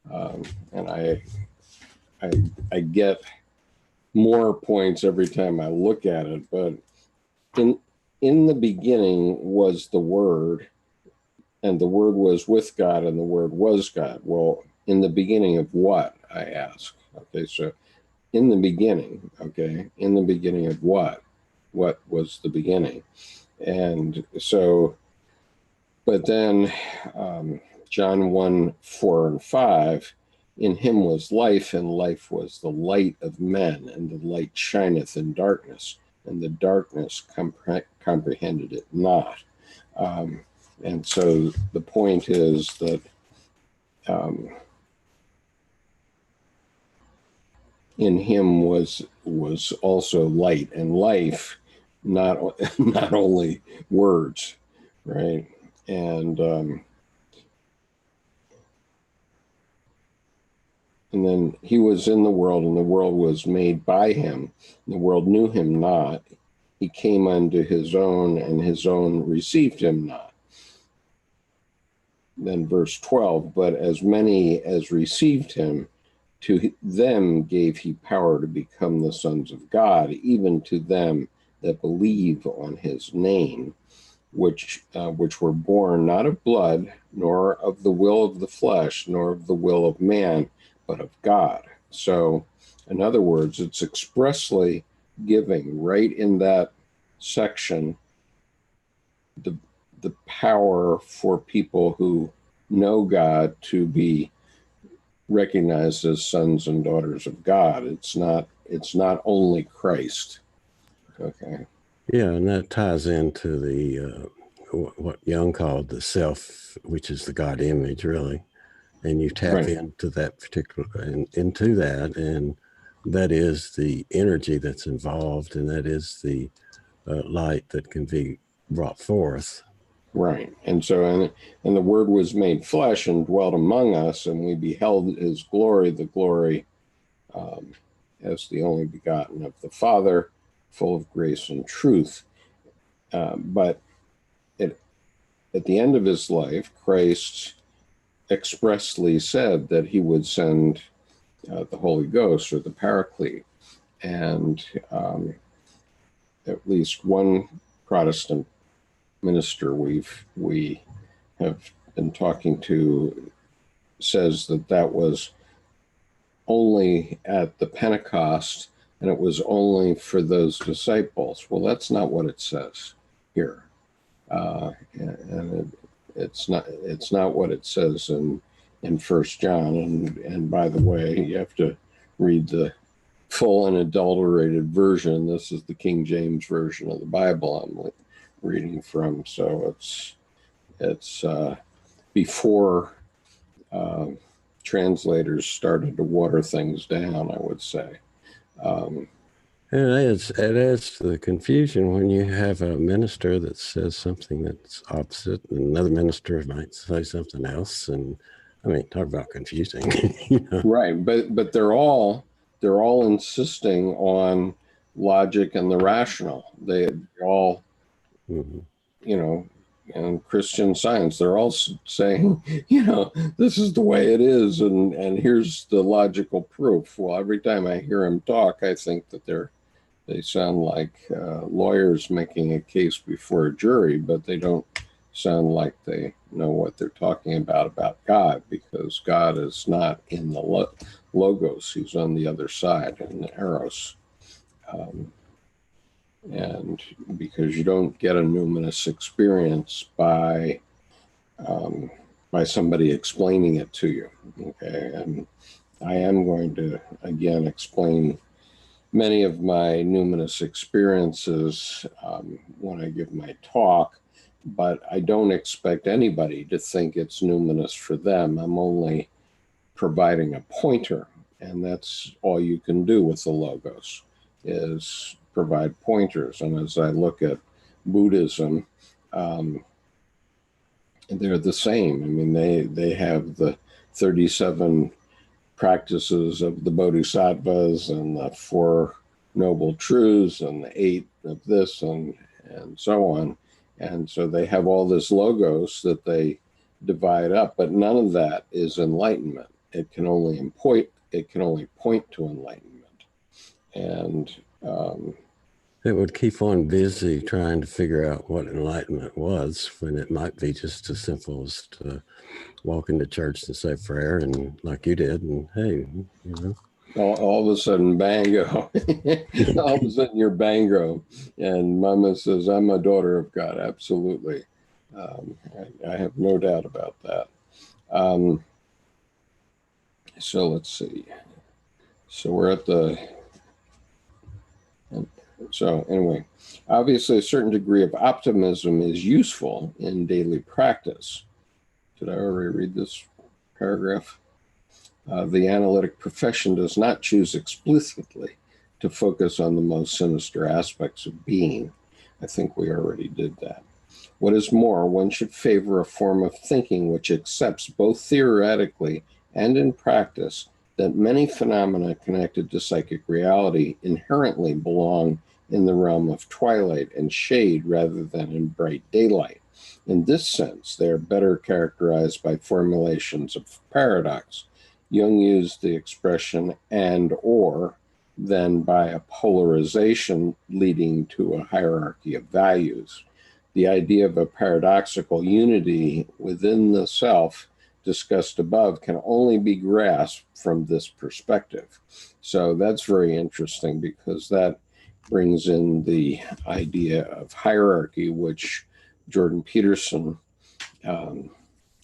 and I get more points every time I look at it, but in the beginning was the Word, and the Word was with God, and the Word was God. Well, in the beginning of what, I ask? Okay, so in the beginning, in the beginning of what? What was the beginning? And so, but then John 1:4-5, in him was life, and life was the light of men, and the light shineth in darkness, and the darkness comprehended it not. And so the point is that in him was also light and life, not only words, right? And then he was in the world, and the world was made by him. The world knew him not. He came unto his own, and his own received him not. Then verse 12, but as many as received him, to them gave he power to become the sons of God, even to them that believe on his name, which were born not of blood, nor of the will of the flesh, nor of the will of man, but of God. So, in other words, it's expressly giving right in that section the power for people who know God to be recognized as sons and daughters of God. It's not only Christ. Okay. Yeah, and that ties into the what Jung called the self, which is the God image, really. And you tap Right. into that particular into that, and that is the energy that's involved, and that is the light that can be brought forth. Right. And so, and the Word was made flesh and dwelt among us, and we beheld his glory, the glory as the only begotten of the Father, full of grace and truth. But at the end of his life, Christ expressly said that he would send the Holy Ghost, or the Paraclete. And at least one Protestant minister we have been talking to says that was only at the Pentecost, and it was only for those disciples. Well, that's not what it says here, and it's not what it says in First John. And by the way, you have to read the full unadulterated version. This is the King James version of the Bible I'm reading from, so it's before translators started to water things down, I would say. And it adds to the confusion when you have a minister that says something that's opposite, and another minister might say something else. And I mean, talk about confusing. Right, but they're all insisting on logic and the rational. They're all, and Christian Science, they're all saying, this is the way it is, and here's the logical proof. Well, every time I hear them talk, I think that they sound like lawyers making a case before a jury, but they don't sound like they know what they're talking about God, because God is not in the logos. He's on the other side in the eros. And because you don't get a numinous experience by somebody explaining it to you. Okay, and I am going to again explain many of my numinous experiences when I give my talk, but I don't expect anybody to think it's numinous for them. I'm only providing a pointer, and that's all you can do with the logos, is provide pointers. And as I look at Buddhism, they're the same. I mean, they have the 37 practices of the bodhisattvas and the 4 noble truths and the 8 of this and so on. And so they have all this logos that they divide up, but none of that is enlightenment. It can only point to enlightenment. And it would keep one busy trying to figure out what enlightenment was, when it might be just as simple as to walk into church and say prayer, and like you did, and hey, you know. All of a sudden, bango. All of a sudden, you're bango. And Mama says, I'm a daughter of God. Absolutely. I have no doubt about that. So let's see. So we're at the... So anyway, obviously a certain degree of optimism is useful in daily practice. Did I already read this paragraph? The analytic profession does not choose explicitly to focus on the most sinister aspects of being. I think we already did that. What is more, one should favor a form of thinking which accepts both theoretically and in practice that many phenomena connected to psychic reality inherently belong in the realm of twilight and shade rather than in bright daylight. In this sense, they are better characterized by formulations of paradox. Jung used the expression and or than by a polarization leading to a hierarchy of values. The idea of a paradoxical unity within the self discussed above can only be grasped from this perspective. So that's very interesting, because that brings in the idea of hierarchy, which Jordan Peterson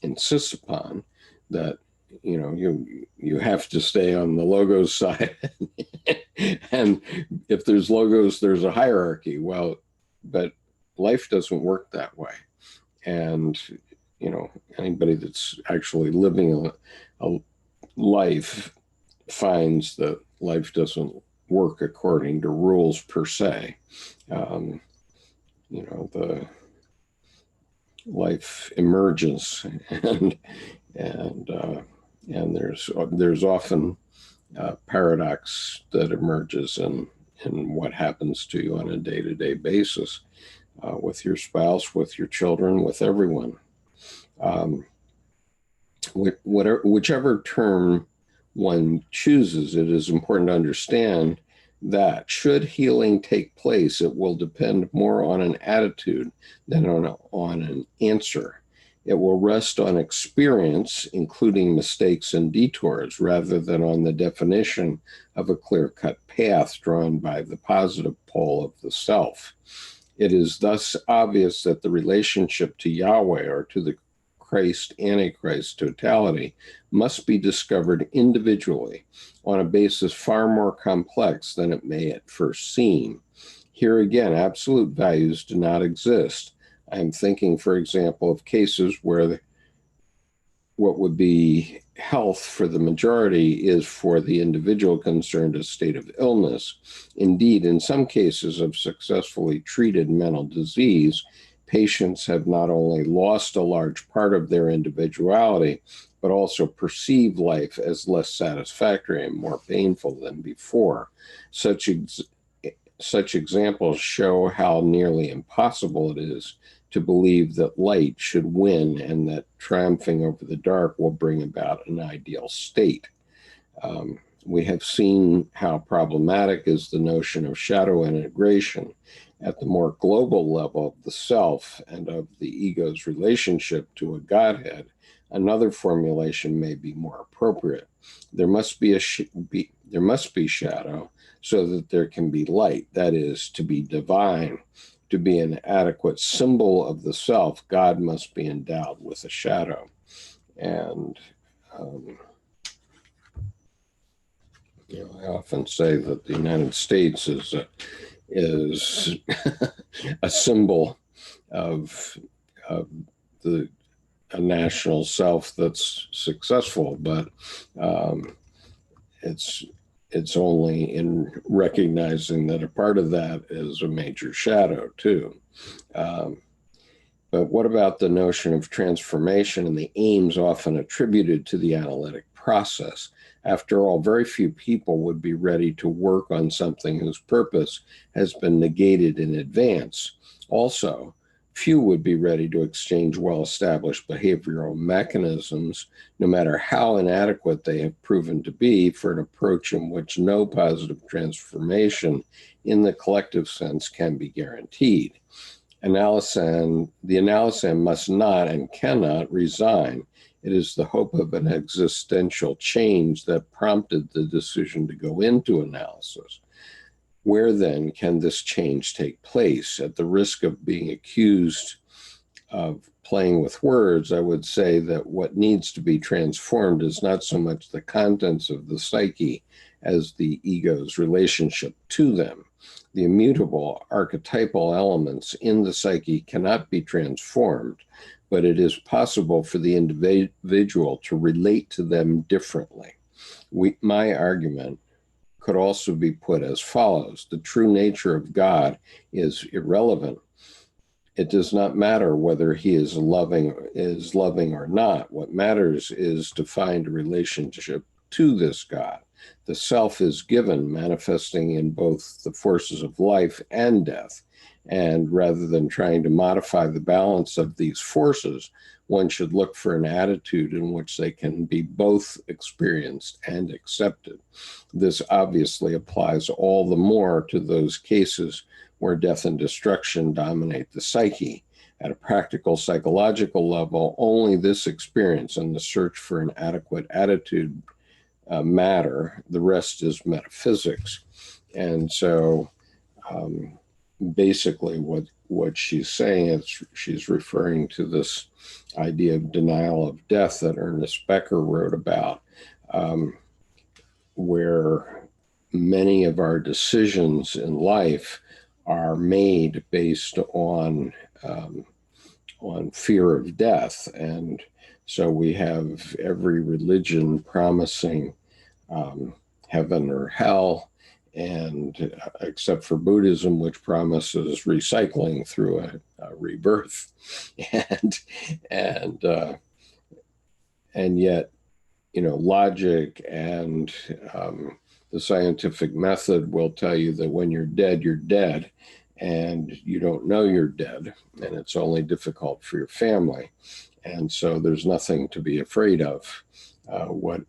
insists upon, that you have to stay on the logos side. And if there's logos, there's a hierarchy. Well, but life doesn't work that way. And anybody that's actually living a life finds that life doesn't work according to rules per se. The life emerges, and there's often paradox that emerges in what happens to you on a day-to-day basis, with your spouse, with your children, with everyone. Whichever term one chooses, it is important to understand that should healing take place, it will depend more on an attitude than on an answer. It will rest on experience, including mistakes and detours, rather than on the definition of a clear-cut path drawn by the positive pole of the self. It is thus obvious that the relationship to Yahweh, or to the Christ-Antichrist totality, must be discovered individually on a basis far more complex than it may at first seem. Here again, absolute values do not exist. I am thinking, for example, of cases where what would be health for the majority is for the individual concerned a state of illness. Indeed, in some cases of successfully treated mental disease, patients have not only lost a large part of their individuality, but also perceive life as less satisfactory and more painful than before. Such examples show how nearly impossible it is to believe that light should win and that triumphing over the dark will bring about an ideal state. We have seen how problematic is the notion of shadow integration at the more global level of the self and of the ego's relationship to a Godhead. Another formulation may be more appropriate. There must be shadow so that there can be light. That is, to be divine, to be an adequate symbol of the self, God must be endowed with a shadow. And I often say that the United States is a symbol of a national self that's successful, but it's only in recognizing that a part of that is a major shadow too. But what about the notion of transformation and the aims often attributed to the analytic process? After all, very few people would be ready to work on something whose purpose has been negated in advance. Also, few would be ready to exchange well-established behavioral mechanisms, no matter how inadequate they have proven to be, for an approach in which no positive transformation in the collective sense can be guaranteed. The analysan must not and cannot resign. It is the hope of an existential change that prompted the decision to go into analysis. Where then can this change take place? At the risk of being accused of playing with words, I would say that what needs to be transformed is not so much the contents of the psyche as the ego's relationship to them. The immutable archetypal elements in the psyche cannot be transformed, but it is possible for the individual to relate to them differently. My argument could also be put as follows. The true nature of God is irrelevant. It does not matter whether he is loving or not. What matters is to find a relationship to this God. The self is given, manifesting in both the forces of life and death. And rather than trying to modify the balance of these forces, one should look for an attitude in which they can be both experienced and accepted. This obviously applies all the more to those cases where death and destruction dominate the psyche. At a practical psychological level, only this experience and the search for an adequate attitude matter. The rest is metaphysics. And so basically what she's saying is she's referring to this idea of denial of death that Ernest Becker wrote about, where many of our decisions in life are made based on fear of death. And so we have every religion promising heaven or hell, and except for Buddhism, which promises recycling through a rebirth, and yet, logic and the scientific method will tell you that when you're dead, and you don't know you're dead, and it's only difficult for your family, and so there's nothing to be afraid of. What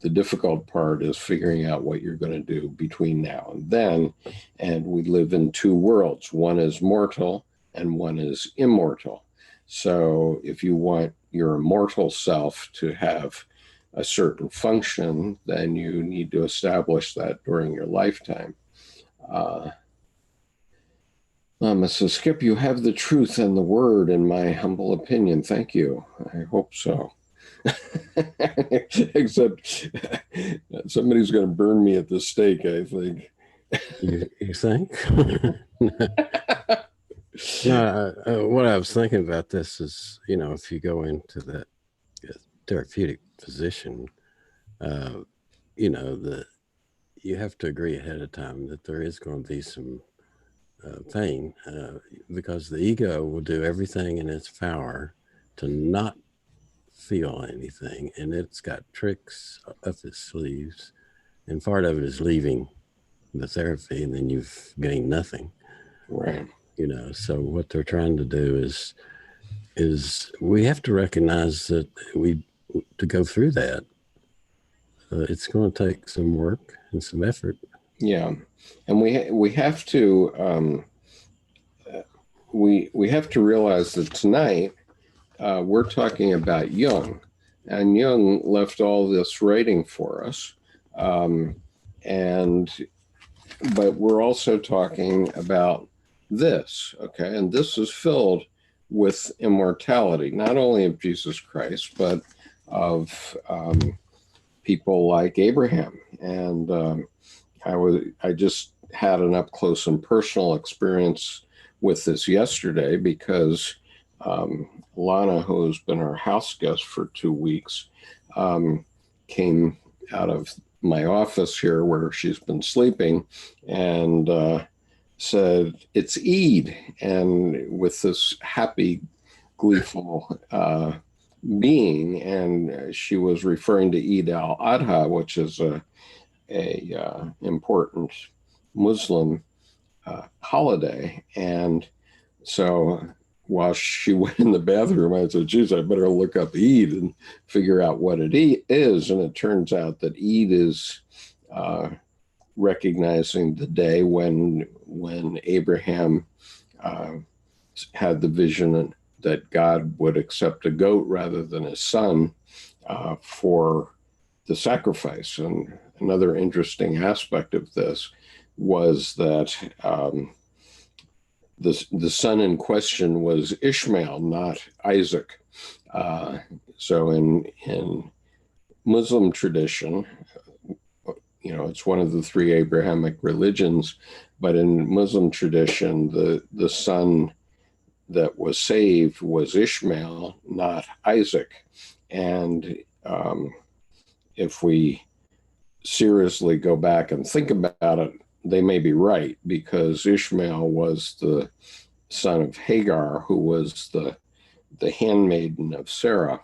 the difficult part is figuring out what you're going to do between now and then. And we live in two worlds. One is mortal and one is immortal. So if you want your immortal self to have a certain function, then you need to establish that during your lifetime. Mrs. Skip, you have the truth and the word, in my humble opinion. Thank you. I hope so. Except somebody's going to burn me at the stake, I think. You think? No, what I was thinking about this is, if you go into that therapeutic position, you have to agree ahead of time that there is going to be some pain, because the ego will do everything in its power to not feel anything, and it's got tricks up its sleeves, and part of it is leaving the therapy, and then you've gained nothing. Right. So what they're trying to do is we have to recognize that to go through that, it's going to take some work and some effort. Yeah, and we have to we have to realize that tonight we're talking about Jung, and Jung left all this writing for us, and but we're also talking about this, okay, and this is filled with immortality, not only of Jesus Christ, but of people like Abraham. And I just had an up close and personal experience with this yesterday because Lana, who's been our house guest for 2 weeks, came out of my office here where she's been sleeping and said, "It's Eid," and with this happy, gleeful being, and she was referring to Eid al-Adha, which is a important Muslim holiday. And so while she went in the bathroom, I said, "Geez, I better look up Eid and figure out what it is." And it turns out that Eid is recognizing the day when Abraham had the vision that God would accept a goat rather than his son for the sacrifice. And another interesting aspect of this was that the son in question was Ishmael, not Isaac. So in Muslim tradition, it's one of the 3 Abrahamic religions, but in Muslim tradition, the son that was saved was Ishmael, not Isaac. And if we seriously go back and think about it, they may be right, because Ishmael was the son of Hagar, who was the handmaiden of Sarah.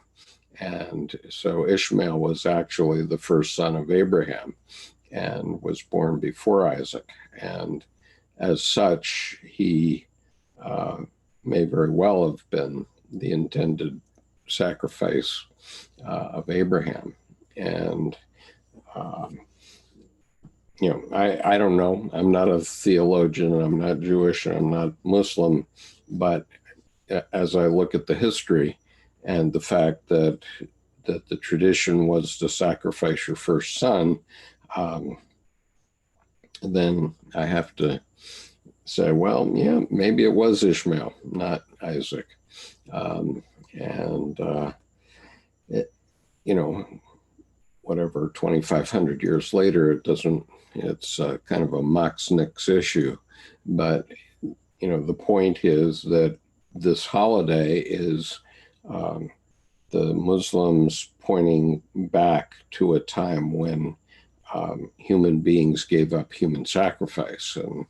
And so Ishmael was actually the first son of Abraham and was born before Isaac. And as such, he may very well have been the intended sacrifice of Abraham. And I don't know. I'm not a theologian, and I'm not Jewish, and I'm not Muslim, but as I look at the history and the fact that the tradition was to sacrifice your first son, then I have to say, well, yeah, maybe it was Ishmael, not Isaac. Whatever, 2,500 years later, it's kind of a Mox Nix issue. But, the point is that this holiday is the Muslims pointing back to a time when human beings gave up human sacrifice. And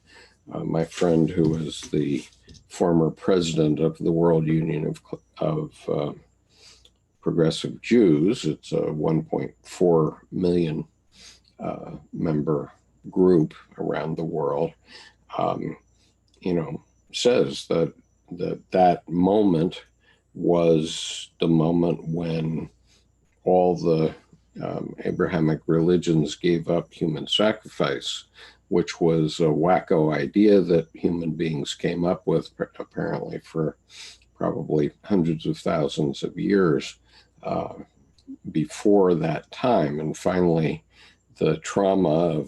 my friend, who is the former president of the World Union of Progressive Jews, it's a 1.4 million member group around the world, says that moment was the moment when all the Abrahamic religions gave up human sacrifice, which was a wacko idea that human beings came up with apparently for probably hundreds of thousands of years before that time. And finally, the trauma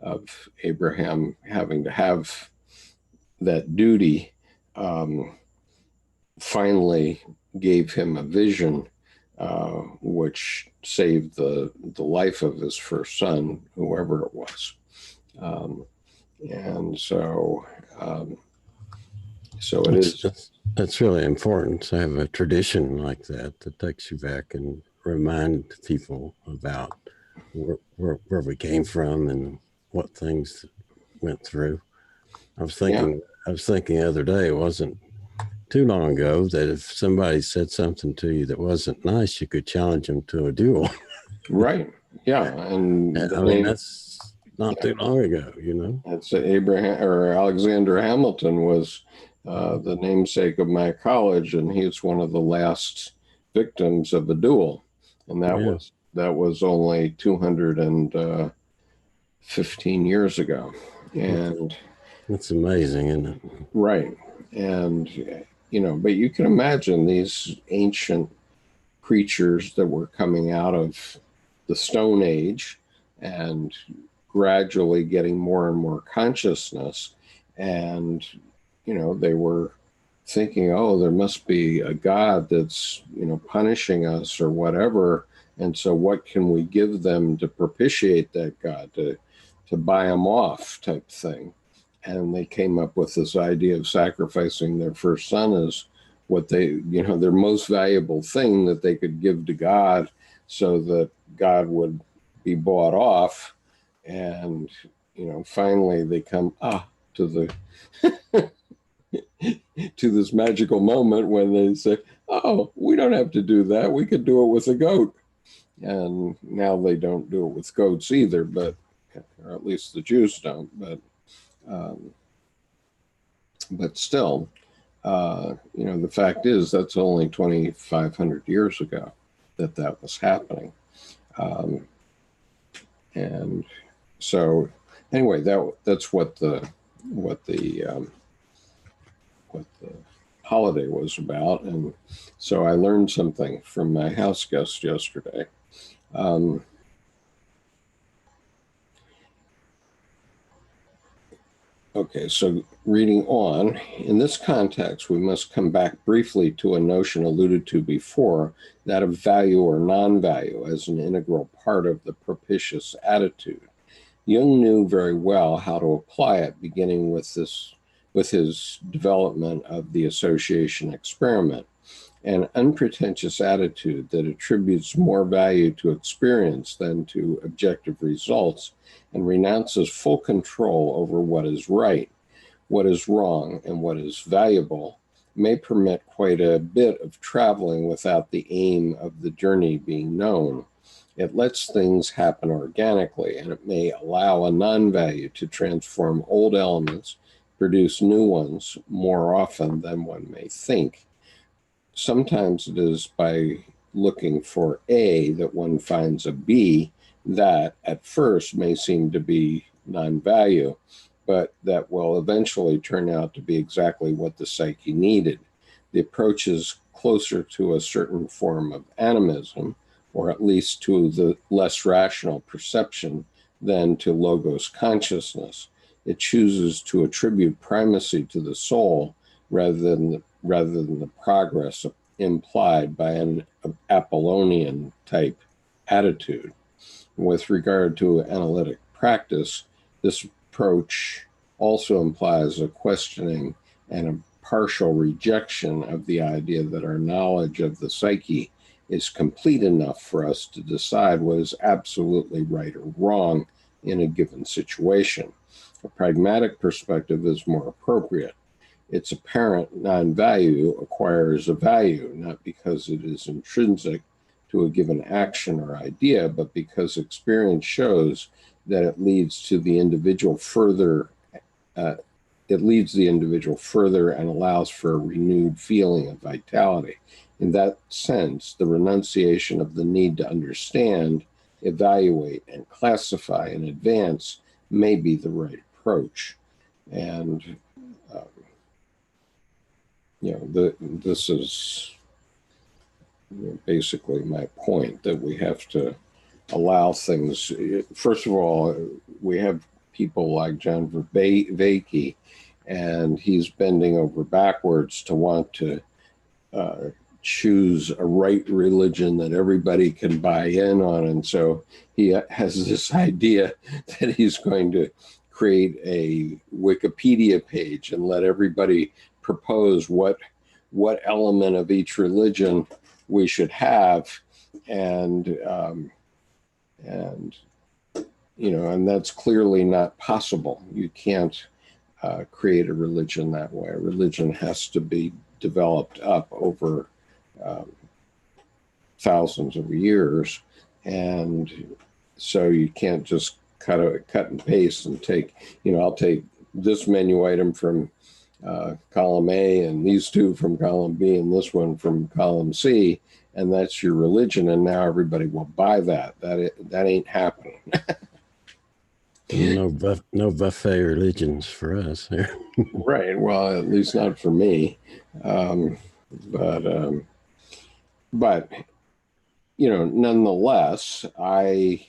of Abraham having to have that duty finally gave him a vision which saved the life of his first son, whoever it was. And so it is. That's really important to have a tradition like that takes you back and remind people about where we came from and what things went through. I was thinking the other day, it wasn't too long ago, that if somebody said something to you that wasn't nice, you could challenge them to a duel. Right. Yeah. And that's not too long ago, That's Abraham or Alexander Hamilton was the namesake of my college, and he was one of the last victims of a duel. And that was that was only 215 years ago. And that's amazing, isn't it? right. And, but you can imagine these ancient creatures that were coming out of the Stone Age and gradually getting more and more consciousness. And, they were thinking, oh, there must be a God that's, punishing us or whatever. And so what can we give them to propitiate that God, to buy them off type thing? And they came up with this idea of sacrificing their first son as what they, their most valuable thing that they could give to God so that God would be bought off. And, finally they come to the to this magical moment when they say, oh, we don't have to do that. We could do it with a goat. And now they don't do it with goats either, or at least the Jews don't. But still, the fact is that's only 2,500 years ago that was happening. And so anyway, that's what the holiday was about. And so I learned something from my house guest yesterday. Okay, so reading on, in this context, we must come back briefly to a notion alluded to before, that of value or non-value as an integral part of the propitious attitude. Jung knew very well how to apply it, beginning with his development of the association experiment, an unpretentious attitude that attributes more value to experience than to objective results and renounces full control over what is right, what is wrong, and what is valuable, may permit quite a bit of traveling without the aim of the journey being known. It lets things happen organically, and it may allow a non-value to transform old elements, produce new ones more often than one may think. Sometimes it is by looking for A that one finds a B that at first may seem to be non-value, but that will eventually turn out to be exactly what the psyche needed. The approach is closer to a certain form of animism, or at least to the less rational perception than to logos consciousness. It chooses to attribute primacy to the soul rather than the progress implied by an Apollonian type attitude. With regard to analytic practice, this approach also implies a questioning and a partial rejection of the idea that our knowledge of the psyche is complete enough for us to decide what is absolutely right or wrong in a given situation. A pragmatic perspective is more appropriate. Its apparent non-value acquires a value, not because it is intrinsic to a given action or idea, but because experience shows that it leads the individual further and allows for a renewed feeling of vitality. In that sense, the renunciation of the need to understand, evaluate, and classify in advance may be the right approach. And this is basically my point, that we have to allow things. First of all, we have people like John Vervaeke, and he's bending over backwards to want to choose a right religion that everybody can buy in on. And so he has this idea that he's going to create a Wikipedia page and let everybody propose what element of each religion we should have, and that's clearly not possible. You can't create a religion that way. A religion has to be developed up over thousands of years, and so you can't just cut and paste and take. I'll take this menu item from column A and these two from column B and this one from column C, and that's your religion, and now everybody will buy that. That ain't happening. No buffet religions for us here. Right. Well, at least not for me. But nonetheless, I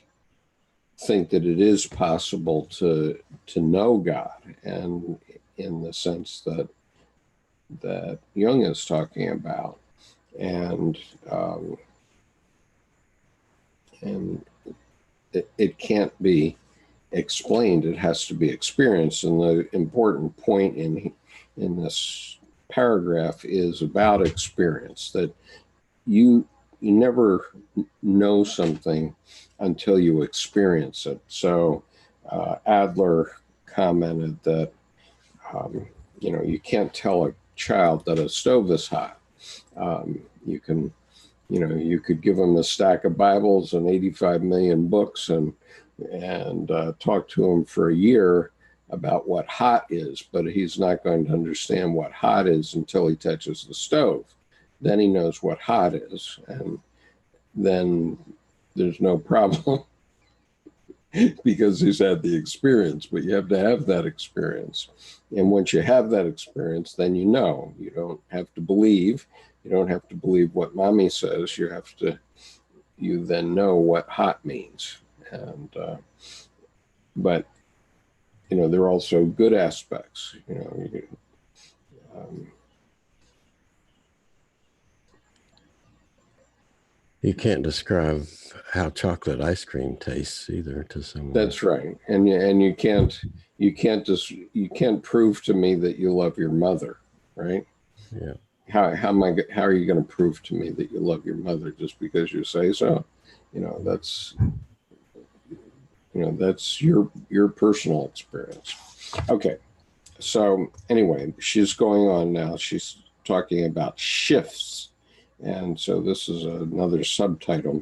think that it is possible to know God, and in the sense that Jung is talking about, and it can't be explained; it has to be experienced. And the important point in this paragraph is about experience, that you never know something until you experience it. So Adler commented that you can't tell a child that a stove is hot. You could give them a stack of Bibles and 85 million books and talk to him for a year about what hot is, but he's not going to understand what hot is until he touches the stove. Then he knows what hot is, and then there's no problem because he's had the experience. But you have to have that experience. And once you have that experience, then you know. You don't have to believe. You don't have to believe what mommy says. You then know what hot means. And but there are also good aspects. You can't describe how chocolate ice cream tastes either to someone. That's right, and you can't prove to me that you love your mother, right? Yeah. How are you going to prove to me that you love your mother just because you say so? That's your personal experience. Okay, so anyway, she's going on now. She's talking about shifts. And so this is another subtitle.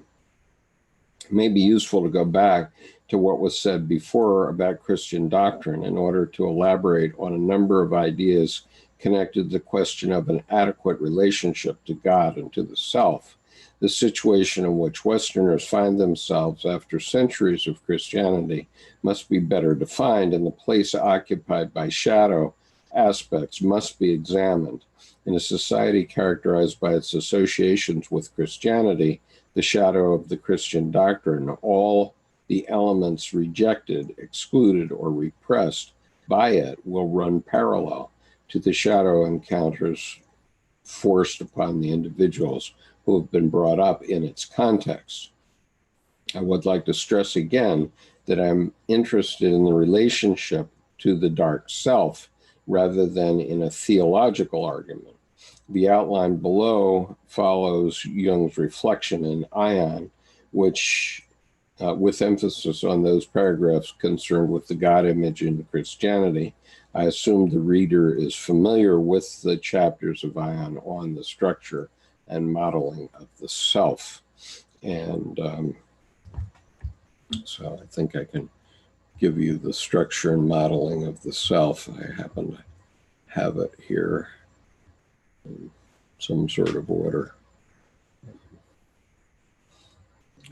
It may be useful to go back to what was said before about Christian doctrine in order to elaborate on a number of ideas connected to the question of an adequate relationship to God and to the self, the situation in which Westerners find themselves after centuries of Christianity must be better defined, and the place occupied by shadow aspects must be examined. In a society characterized by its associations with Christianity, the shadow of the Christian doctrine, all the elements rejected, excluded, or repressed by it will run parallel to the shadow encounters forced upon the individuals who have been brought up in its context. I would like to stress again that I'm interested in the relationship to the dark self rather than in a theological argument. The outline below follows Jung's reflection in Ion, which, with emphasis on those paragraphs concerned with the God image in Christianity. I assume the reader is familiar with the chapters of Ion on the structure and modeling of the self. And so I think I can give you the structure and modeling of the self. I happen to have it here in some sort of order.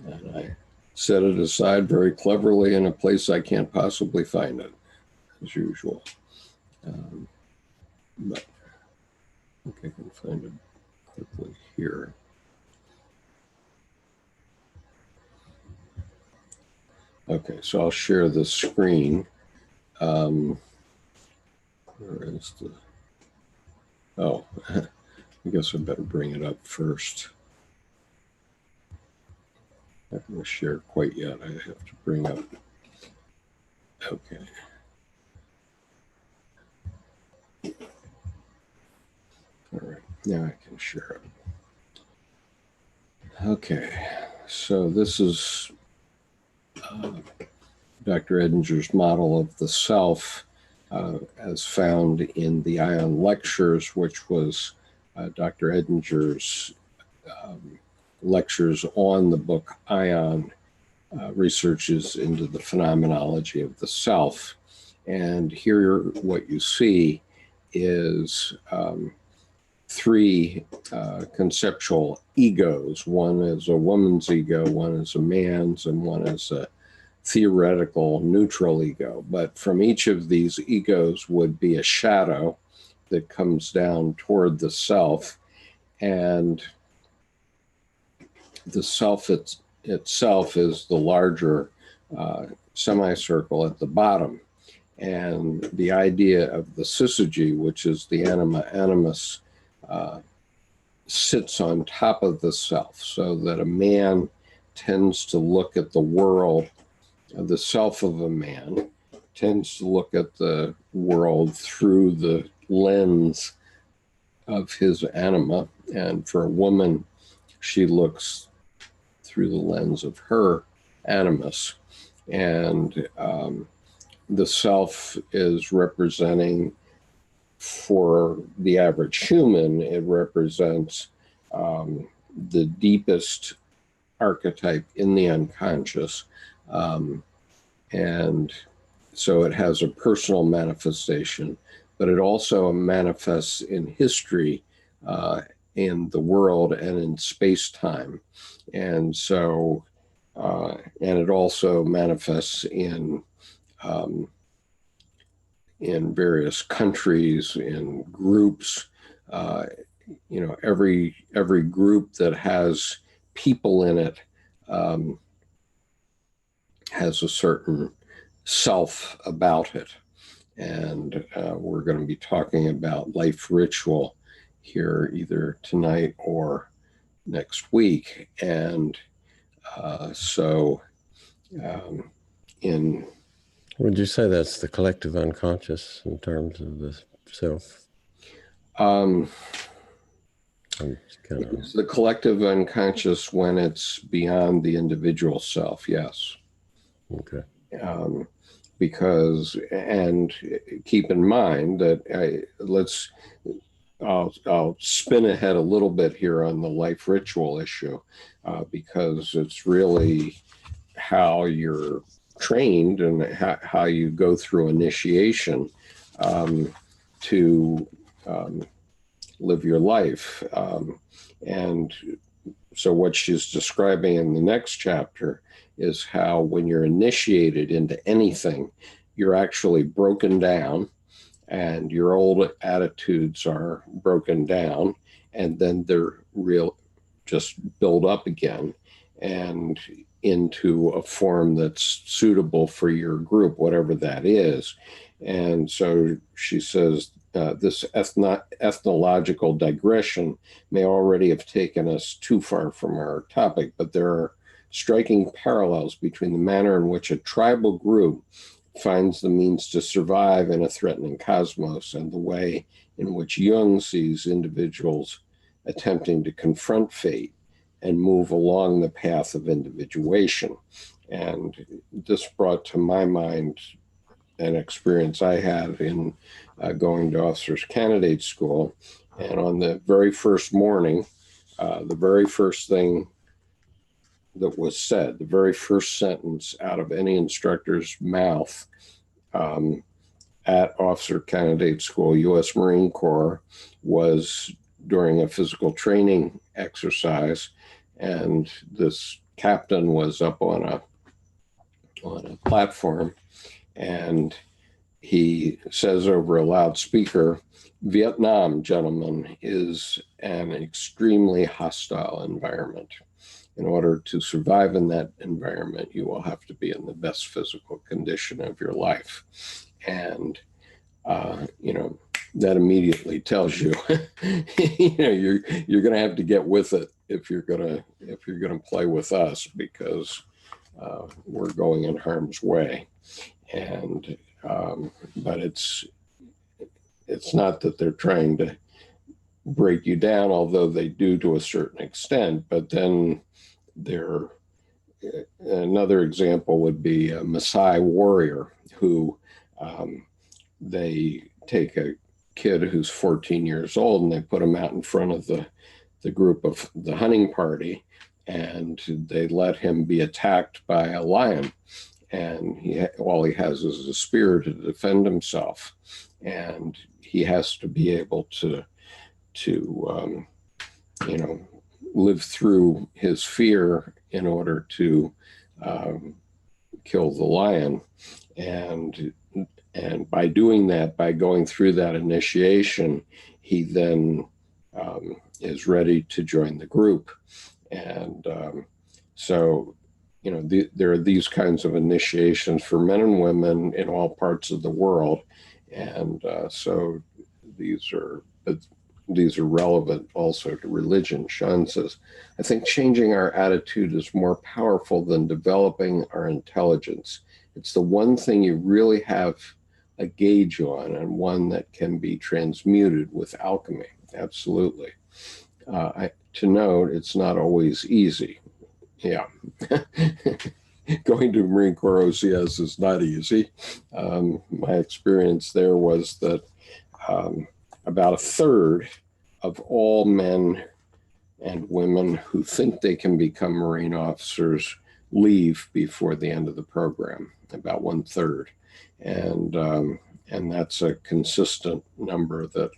And I set it aside very cleverly in a place I can't possibly find it, as usual. But I think I can find it quickly here. Okay, so I'll share the screen. Where is the... Oh, I guess I better bring it up first. I'm not going to share quite yet. I have to bring up... Okay. All right, now I can share it. Okay, so this is Dr. Edinger's model of the self as found in the Ion Lectures, which was Dr. Edinger's lectures on the book Ion, Researches into the Phenomenology of the Self. And here what you see is three conceptual egos. One is a woman's ego, one is a man's, and one is a theoretical neutral ego. But from each of these egos would be a shadow that comes down toward the self, and the self itself is the larger semicircle at the bottom. And the idea of the syzygy, which is the anima animus, sits on top of the self, so that a man tends to look at the world, the self of a man tends to look at the world through the lens of his anima. And for a woman, she looks through the lens of her animus. And the self is representing, for the average human, it represents the deepest archetype in the unconscious. And so it has a personal manifestation, but it also manifests in history, in the world, and in space-time. And so, and it also manifests in various countries, in groups. Every group that has people in it has a certain self about it. And we're going to be talking about life ritual here either tonight or next week. And would you say that's the collective unconscious in terms of the self? It's the collective unconscious when it's beyond the individual self, yes. Okay. Because, and keep in mind that I'll spin ahead a little bit here on the life ritual issue, because it's really how you're trained and how you go through initiation to live your life. And so what she's describing in the next chapter is how when you're initiated into anything, you're actually broken down, and your old attitudes are broken down, and then they're just build up again and into a form that's suitable for your group, whatever that is. And so she says, this ethnological digression may already have taken us too far from our topic, but there are striking parallels between the manner in which a tribal group finds the means to survive in a threatening cosmos and the way in which Jung sees individuals attempting to confront fate and move along the path of individuation. And this brought to my mind an experience I had in going to officers candidate school. And on the very first morning, the very first thing that was said, the very first sentence out of any instructor's mouth at officer candidate school, U.S. Marine Corps, was during a physical training exercise. And this captain was up on a platform, and he says over a loudspeaker, "Vietnam, gentlemen, is an extremely hostile environment. In order to survive in that environment, you will have to be in the best physical condition of your life." And, that immediately tells you, you're going to have to get with it if you're going to play with us, because we're going in harm's way. And but it's not that they're trying to break you down, although they do to a certain extent. But then another example would be a Maasai warrior who they take a kid who's 14 years old and they put him out in front of the group of the hunting party, and they let him be attacked by a lion. And all he has is a spear to defend himself. And he has to be able to you know, live through his fear in order to kill the lion. And by doing that, by going through that initiation, he then is ready to join the group. And so, you know, there are these kinds of initiations for men and women in all parts of the world. And so these are relevant also to religion. Sean says, I think changing our attitude is more powerful than developing our intelligence. It's the one thing you really have a gauge on, and one that can be transmuted with alchemy. Absolutely. To note, it's not always easy. Yeah. Going to Marine Corps OCS is not easy. My experience there was that about a third of all men and women who think they can become Marine officers leave before the end of the program, about 1/3. And that's a consistent number that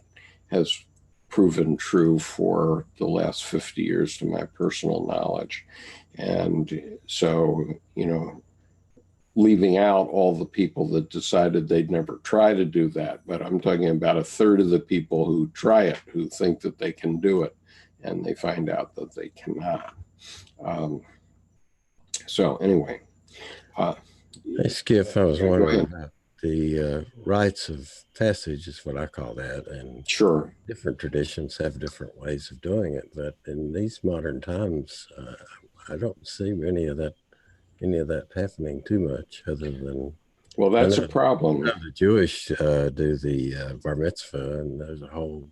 has proven true for the last 50 years to my personal knowledge. And so, you know, leaving out all the people that decided they'd never try to do that, but I'm talking about a third of the people who try it, who think that they can do it, and they find out that they cannot. So anyway. Hey, Skip, I was wondering about the rites of passage is what I call that. And sure, different traditions have different ways of doing it. But in these modern times, I don't see any of that happening too much, other than, well, that's a problem. The Jewish do the bar mitzvah, and there's a whole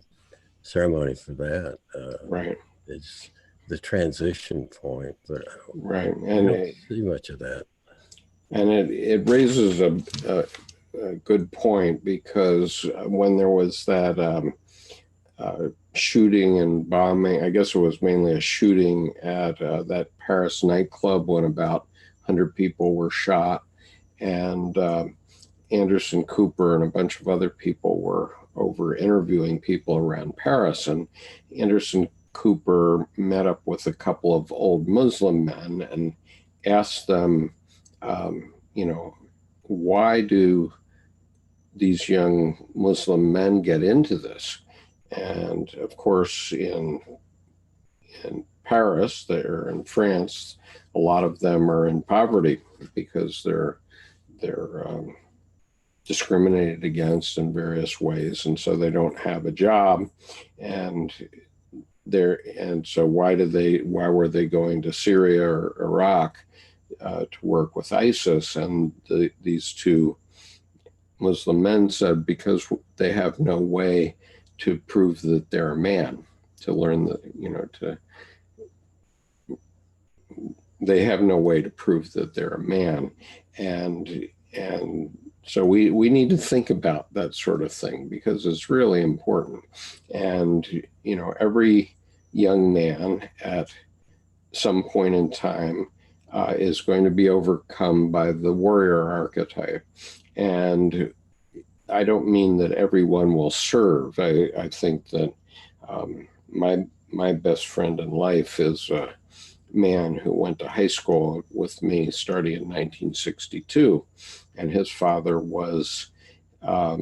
ceremony for that. Right. It's the transition point, but right, and I don't see much of that. And it raises a good point, because when there was that shooting and bombing, I guess it was mainly a shooting at that Paris nightclub when about 100 people were shot, and Anderson Cooper and a bunch of other people were over interviewing people around Paris, and Anderson Cooper met up with a couple of old Muslim men and asked them, you know, why do these young Muslim men get into this? And of course, in Paris, they're in France, a lot of them are in poverty because they're discriminated against in various ways, and so they don't have a job, and so why were they going to Syria or Iraq to work with ISIS? And these two Muslim men said, because they have no way to prove that they're a man, to learn that, you know, they have no way to prove that they're a man. And so we need to think about that sort of thing, because it's really important. And, you know, every young man at some point in time is going to be overcome by the warrior archetype. And I don't mean that everyone will serve. I think that my best friend in life is a man who went to high school with me starting in 1962. And his father was a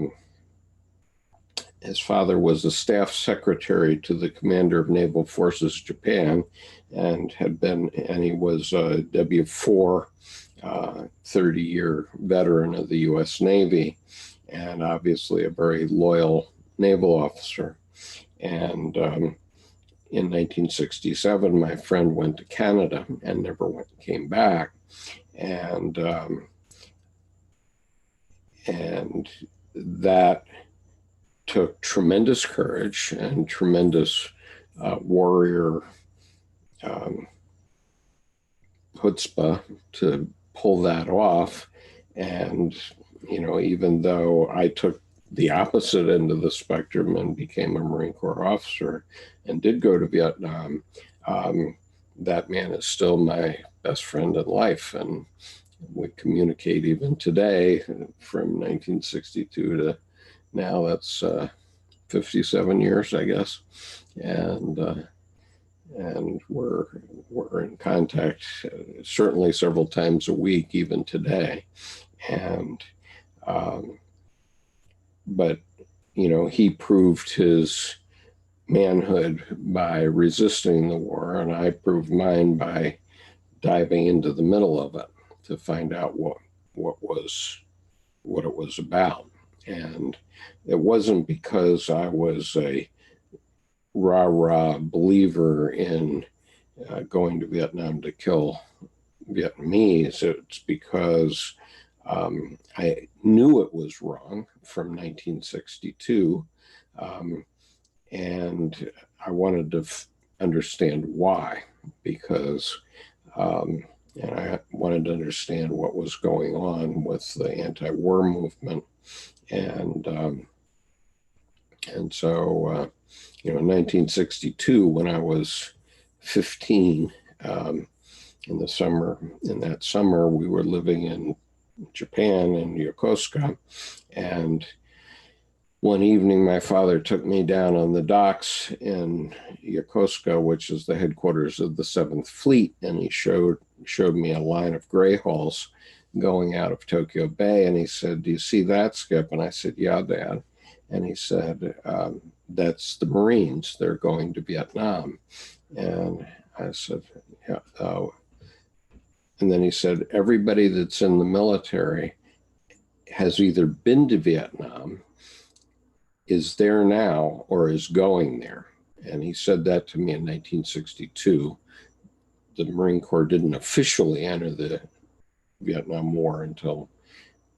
staff secretary to the commander of Naval Forces Japan, and he was a W4, 30-year veteran of the U.S. Navy, and obviously a very loyal naval officer. And in 1967, my friend went to Canada and never came back. And that took tremendous courage and tremendous warrior chutzpah to pull that off. And, you know, even though I took the opposite end of the spectrum and became a Marine Corps officer and did go to Vietnam, that man is still my best friend in life. And we communicate even today from 1962 to now. That's 57 years, I guess, and we're in contact certainly several times a week, even today. And but he proved his manhood by resisting the war, and I proved mine by diving into the middle of it to find out what it was about. And it wasn't because I was a rah-rah believer in going to Vietnam to kill Vietnamese. It's because I knew it was wrong from 1962, and I wanted to understand why, because and I wanted to understand what was going on with the anti-war movement, and so in 1962, when I was 15, in that summer, we were living in Japan in Yokosuka, and one evening my father took me down on the docks in Yokosuka, which is the headquarters of the 7th Fleet, and he showed me a line of gray hulls going out of Tokyo Bay, and he said, "Do you see that, Skip?" And I said, "Yeah, Dad." And he said, "That's the Marines. They're going to Vietnam." And I said, "Yeah." And then he said, "Everybody that's in the military has either been to Vietnam, is there now, or is going there." And he said that to me in 1962. The Marine Corps didn't officially enter the Vietnam War until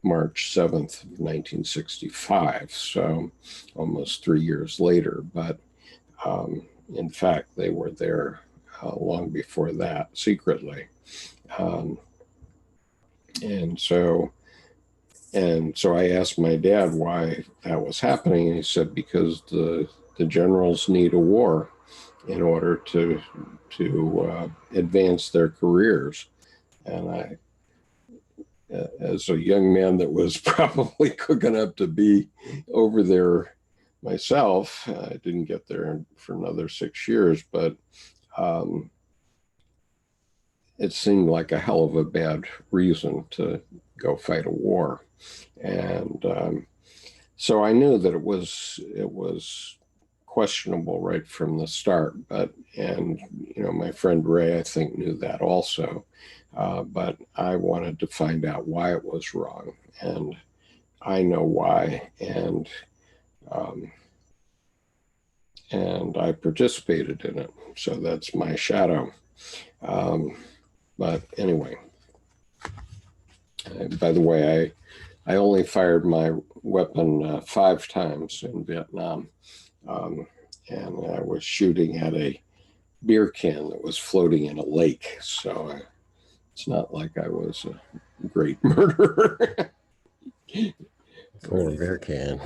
March 7th, 1965, so almost 3 years later. But in fact, they were there long before that, secretly. And so I asked my dad why that was happening, and he said, because the generals need a war in order to advance their careers. And I, as a young man that was probably cooking up to be over there myself, I didn't get there for another 6 years, but it seemed like a hell of a bad reason to go fight a war. And so I knew that it was questionable right from the start. And my friend Ray, I think, knew that also. But I wanted to find out why it was wrong, and I know why, and I participated in it. So that's my shadow. But anyway, by the way, I only fired my weapon 5 times in Vietnam, and I was shooting at a beer can that was floating in a lake. So it's not like I was a great murderer. For a beer can.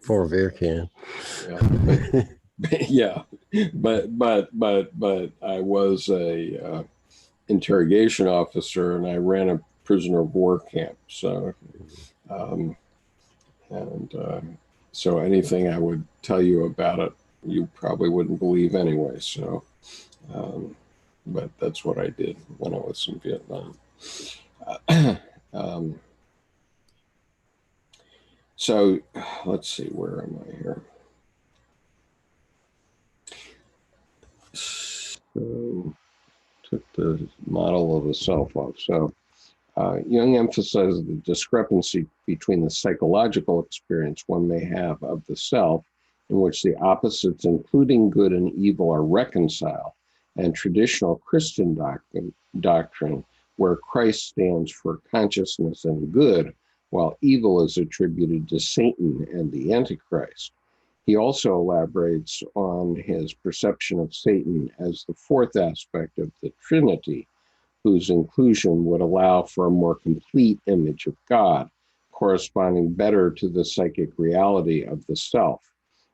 For a beer can. Yeah, but I was a interrogation officer, and I ran a prisoner of war camp. So, so anything I would tell you about it, you probably wouldn't believe anyway. So, but that's what I did when I was in Vietnam. So let's see, where am I here? So took the model of the self off. So Jung emphasizes the discrepancy between the psychological experience one may have of the self, in which the opposites, including good and evil, are reconciled, and traditional Christian doctrine, where Christ stands for consciousness and good, while evil is attributed to Satan and the Antichrist. He also elaborates on his perception of Satan as the fourth aspect of the Trinity, whose inclusion would allow for a more complete image of God, corresponding better to the psychic reality of the self.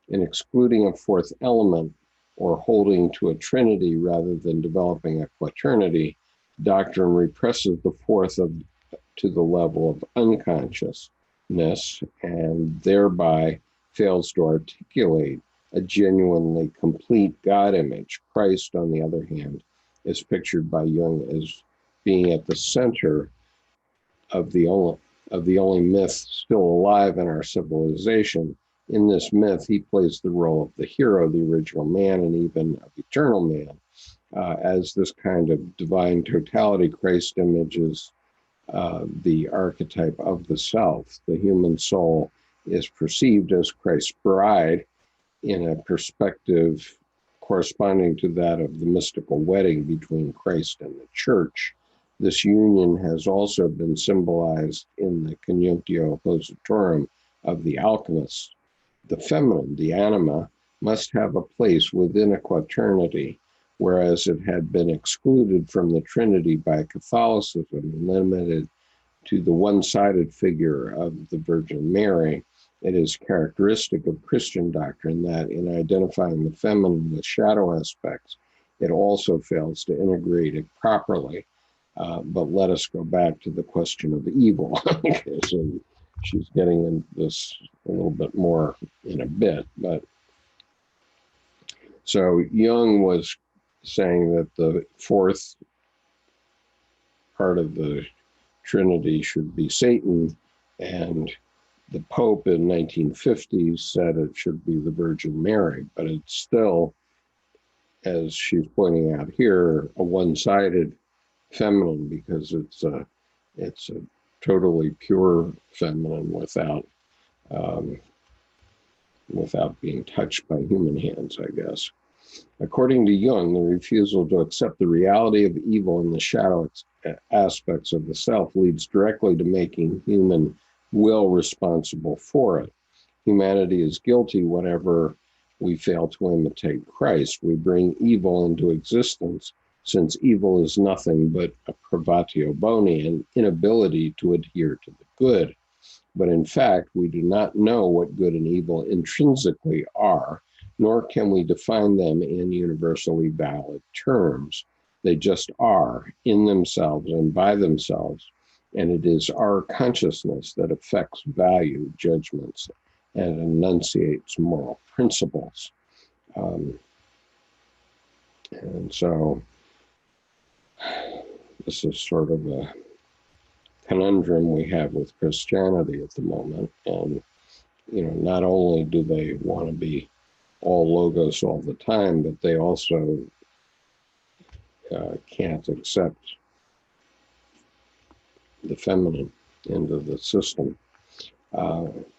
In excluding a fourth element, or holding to a trinity rather than developing a quaternity, doctrine represses the fourth to the level of unconsciousness, and thereby fails to articulate a genuinely complete God image. Christ, on the other hand, is pictured by Jung as being at the center of the only myth still alive in our civilization. In this myth, he plays the role of the hero, the original man, and even of eternal man. As this kind of divine totality, Christ images the archetype of the self. The human soul is perceived as Christ's bride in a perspective corresponding to that of the mystical wedding between Christ and the church. This union has also been symbolized in the conjunctio oppositorum of the alchemists. The feminine, the anima, must have a place within a quaternity, whereas it had been excluded from the Trinity by Catholicism and limited to the one-sided figure of the Virgin Mary. It is characteristic of Christian doctrine that in identifying the feminine with shadow aspects, it also fails to integrate it properly. But let us go back to the question of evil. Okay, so she's getting into this a little bit more in a bit. But so Jung was saying that the fourth part of the Trinity should be Satan, and the Pope in 1950s said it should be the Virgin Mary, but it's still, as she's pointing out here, a one-sided feminine, because it's a totally pure feminine without being touched by human hands, I guess. According to Jung, the refusal to accept the reality of evil and the shadow aspects of the self leads directly to making human will responsible for it. Humanity is guilty whenever we fail to imitate Christ. We bring evil into existence, since evil is nothing but a privatio boni, an inability to adhere to the good. But in fact, we do not know what good and evil intrinsically are, nor can we define them in universally valid terms. They just are in themselves and by themselves, and it is our consciousness that affects value, judgments, and enunciates moral principles. And so this is sort of a conundrum we have with Christianity at the moment. And, not only do they want to be all logos all the time, but they also can't accept the feminine into the system.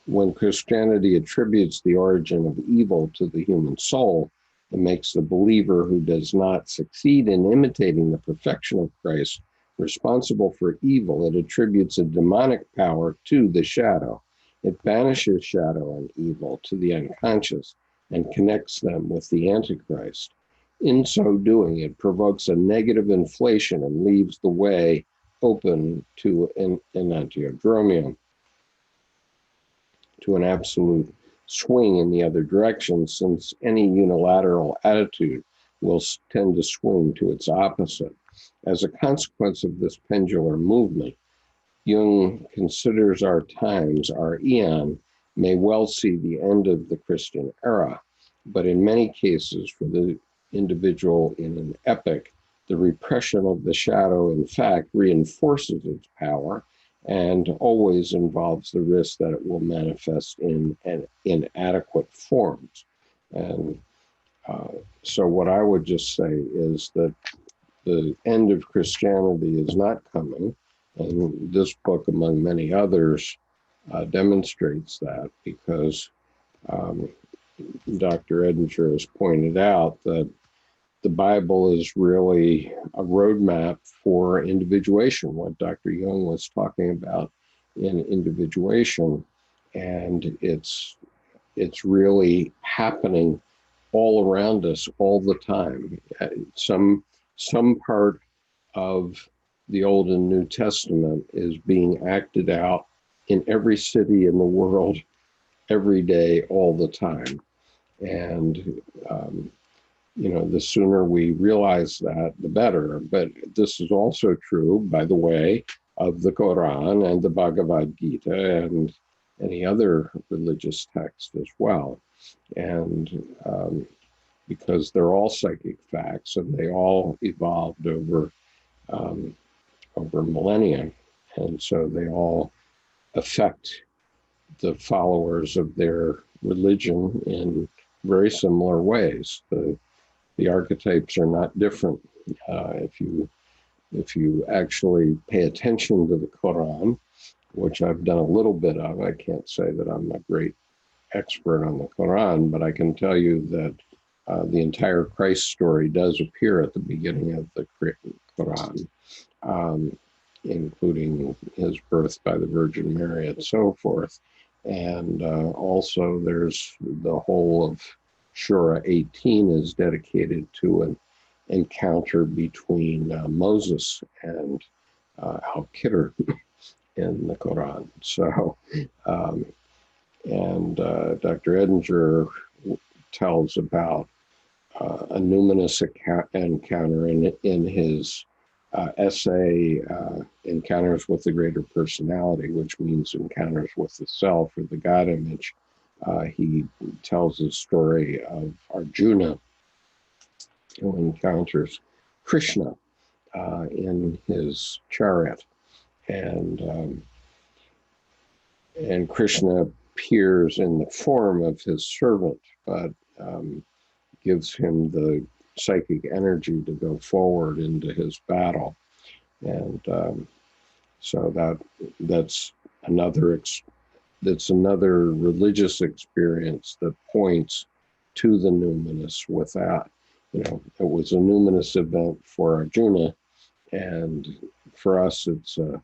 When Christianity attributes the origin of evil to the human soul, it makes the believer who does not succeed in imitating the perfection of Christ responsible for evil. It attributes a demonic power to the shadow. It banishes shadow and evil to the unconscious and connects them with the Antichrist. In so doing, it provokes a negative inflation and leaves the way open to an enantiodromium, to an absolute swing in the other direction, since any unilateral attitude will tend to swing to its opposite. As a consequence of this pendular movement, Jung considers our times, our eon, may well see the end of the Christian era, but in many cases for the individual in an epoch, the repression of the shadow, in fact, reinforces its power and always involves the risk that it will manifest in inadequate forms. And so what I would just say is that the end of Christianity is not coming. And this book, among many others, demonstrates that, because Dr. Edinger has pointed out that the Bible is really a roadmap for individuation, what Dr. Jung was talking about in individuation. And it's really happening all around us all the time. Some part of the Old and New Testament is being acted out in every city in the world, every day, all the time. And, the sooner we realize that, the better. But this is also true, by the way, of the Quran and the Bhagavad Gita and any other religious text as well. And because they're all psychic facts and they all evolved over millennia. And so they all affect the followers of their religion in very similar ways. The archetypes are not different. If you actually pay attention to the Quran, which I've done a little bit of, I can't say that I'm a great expert on the Quran, but I can tell you that the entire Christ story does appear at the beginning of the Quran, including his birth by the Virgin Mary and so forth. And also there's the whole of Surah 18 is dedicated to an encounter between Moses and Al-Qidr in the Quran. So, Dr. Edinger tells about a numinous encounter in his essay, Encounters with the Greater Personality, which means encounters with the self or the God image. He tells the story of Arjuna, who encounters Krishna in his chariot. And Krishna appears in the form of his servant, but gives him the psychic energy to go forward into his battle. And so that's another religious experience that points to the numinous without, it was a numinous event for Arjuna, and for us it's an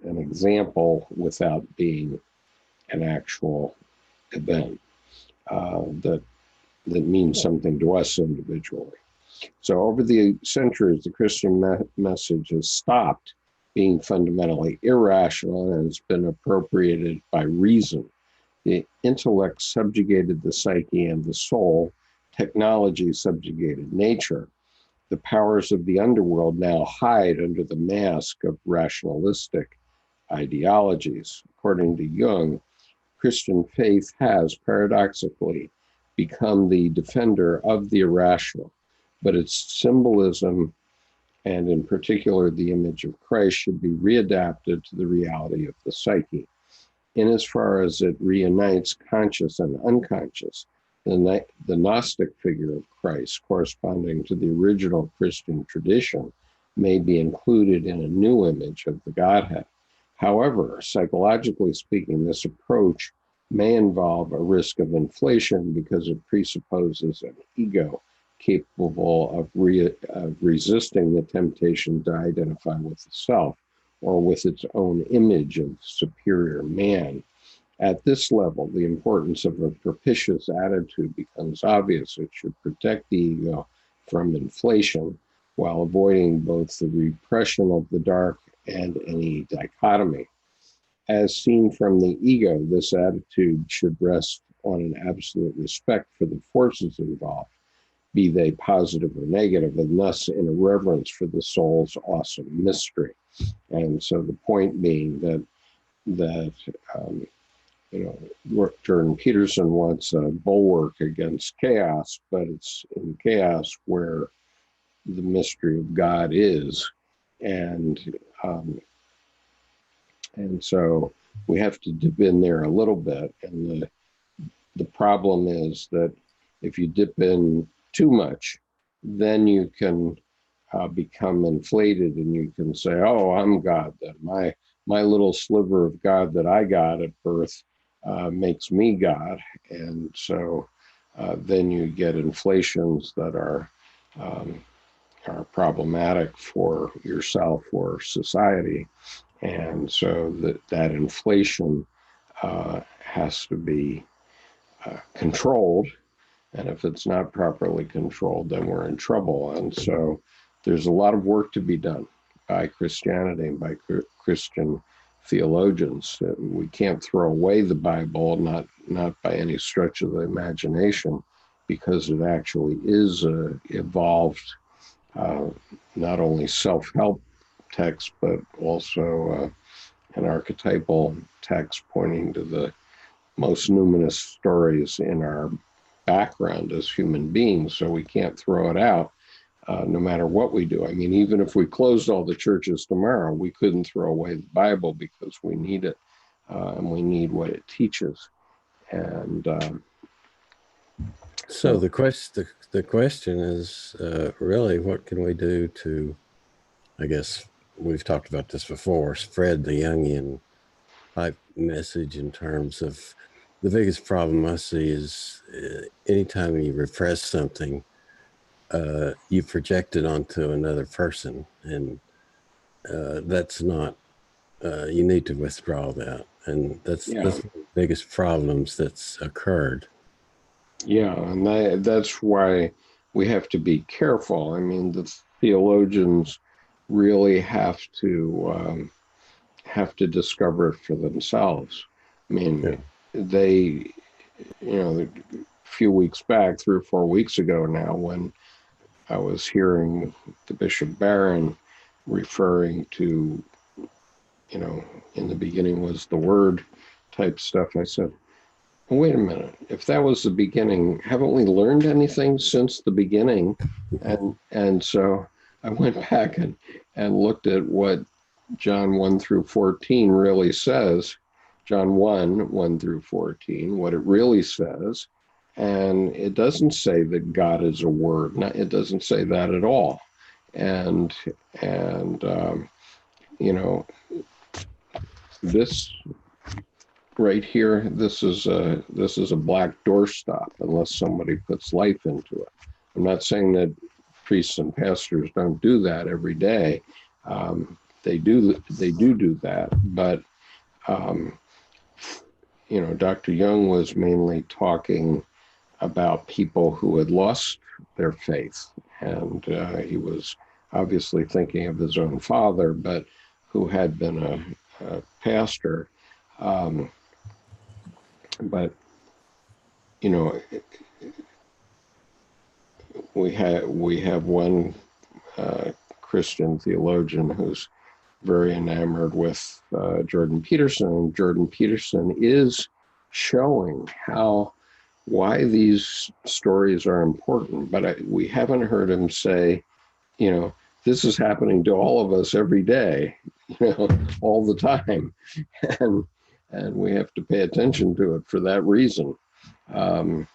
example without being an actual event that means something to us individually. So over the centuries, the Christian message has stopped being fundamentally irrational and has been appropriated by reason. The intellect subjugated the psyche and the soul. Technology subjugated nature. The powers of the underworld now hide under the mask of rationalistic ideologies. According to Jung, Christian faith has paradoxically become the defender of the irrational, but its symbolism, and in particular the image of Christ, should be readapted to the reality of the psyche. In as far as it reunites conscious and unconscious, the Gnostic figure of Christ, corresponding to the original Christian tradition, may be included in a new image of the Godhead. However, psychologically speaking, this approach may involve a risk of inflation because it presupposes an ego capable of resisting the temptation to identify with the self or with its own image of superior man. At this level, the importance of a propitious attitude becomes obvious. It should protect the ego from inflation while avoiding both the repression of the dark and any dichotomy. As seen from the ego, this attitude should rest on an absolute respect for the forces involved, be they positive or negative, and thus in a reverence for the soul's awesome mystery. And so the point being that Jordan Peterson wants a bulwark against chaos, but it's in chaos where the mystery of God is. And so we have to dip in there a little bit. And the problem is that if you dip in too much, then you can become inflated and you can say, oh, I'm God, that my little sliver of God that I got at birth makes me God. And so then you get inflations that are problematic for yourself or society. And so that inflation has to be controlled. And if it's not properly controlled, then we're in trouble. And so there's a lot of work to be done by Christianity and by Christian theologians. We can't throw away the Bible, not by any stretch of the imagination, because it actually is evolved, not only self-help text, but also an archetypal text pointing to the most numinous stories in our background as human beings, so we can't throw it out no matter what we do. I mean, even if we closed all the churches tomorrow, we couldn't throw away the Bible because we need it, and we need what it teaches. And so the question is really, what can we do to, I guess we've talked about this before, spread the Jungian type message in terms of the biggest problem I see is anytime you repress something, you project it onto another person, and that's not, you need to withdraw that. And that's one of the biggest problems that's occurred. Yeah, and that's why we have to be careful. I mean, the theologians really have to discover it for themselves. I mean, they, a few weeks back, 3 or 4 weeks ago now, when I was hearing the Bishop Barron referring to, in the beginning was the Word type stuff, I said, wait a minute, if that was the beginning, haven't we learned anything since the beginning? And so I went back and looked at what John 1 through 14 really says, John 1 through 14, what it really says. And it doesn't say that God is a word. It doesn't say that at all. And this right here, this is a black doorstop unless somebody puts life into it. I'm not saying that priests and pastors don't do that every day. They do that, but Dr. Jung was mainly talking about people who had lost their faith, and he was obviously thinking of his own father, but who had been a pastor. But we have one Christian theologian who's very enamored with Jordan Peterson. Jordan Peterson is showing why these stories are important, but we haven't heard him say, this is happening to all of us every day, all the time, and we have to pay attention to it for that reason. I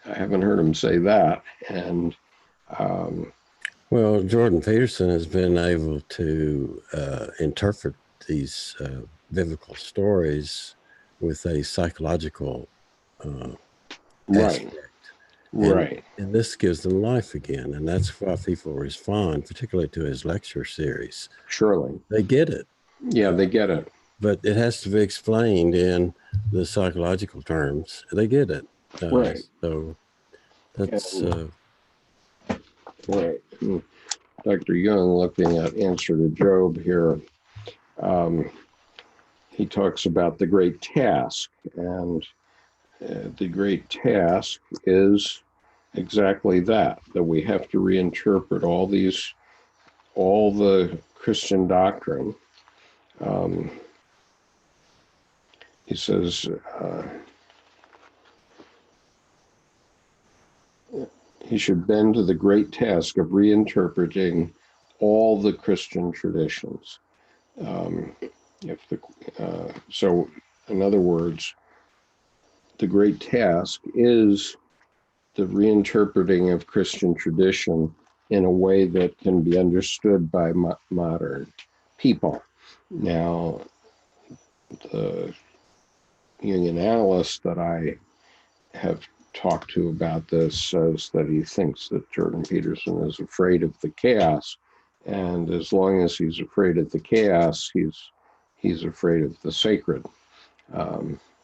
haven't heard him say that, and well, Jordan Peterson has been able to interpret these biblical stories with a psychological aspect. Right. And this gives them life again. And that's why people respond, particularly to his lecture series. Surely. They get it. Yeah, they get it. But it has to be explained in the psychological terms. They get it. Right. So that's... right. Dr. Jung, looking at Answer to Job here, he talks about the great task, and the great task is exactly that we have to reinterpret all the Christian doctrine. He says he should bend to the great task of reinterpreting all the Christian traditions. So, in other words, the great task is the reinterpreting of Christian tradition in a way that can be understood by modern people. Now, the Jungian analyst that I have talked to about this says that he thinks that Jordan Peterson is afraid of the chaos, and as long as he's afraid of the chaos, he's afraid of the sacred,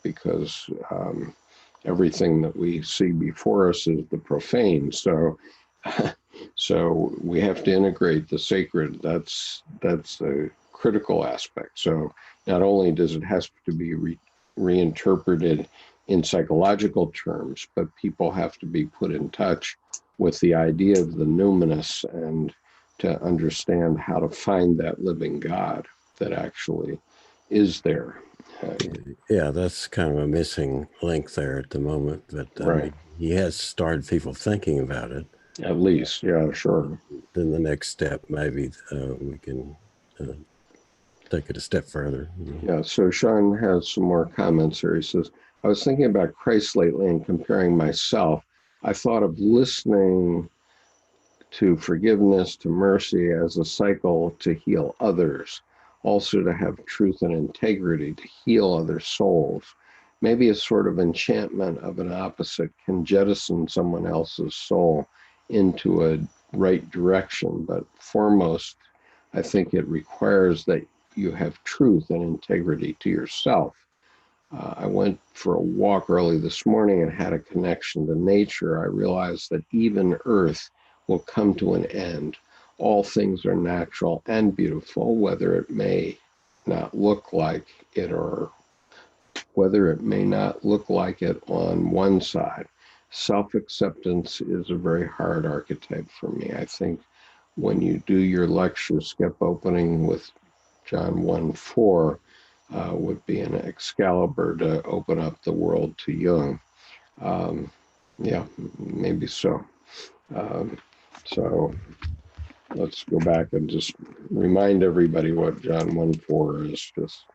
because everything that we see before us is the profane. So we have to integrate the sacred. That's a critical aspect. So not only does it have to be reinterpreted in psychological terms, but people have to be put in touch with the idea of the numinous and to understand how to find that living God that actually is there. Yeah, that's kind of a missing link there at the moment. But I Right. mean, he has started people thinking about it. At least, yeah, sure. Then the next step, maybe we can take it a step further. Yeah, so Sean has some more comments here. He says, I was thinking about Christ lately and comparing myself. I thought of listening to forgiveness, to mercy as a cycle to heal others, also to have truth and integrity, to heal other souls. Maybe a sort of enchantment of an opposite can jettison someone else's soul into a right direction, but foremost, I think it requires that you have truth and integrity to yourself. I went for a walk early this morning and had a connection to nature. I realized that even Earth will come to an end. All things are natural and beautiful, whether it may not look like it or whether it may not look like it on one side. Self-acceptance is a very hard archetype for me. I think when you do your lecture, skip opening with John 1:4, would be an Excalibur to open up the world to Jung. Yeah, maybe so. So let's go back and just remind everybody what John 1:4 is, just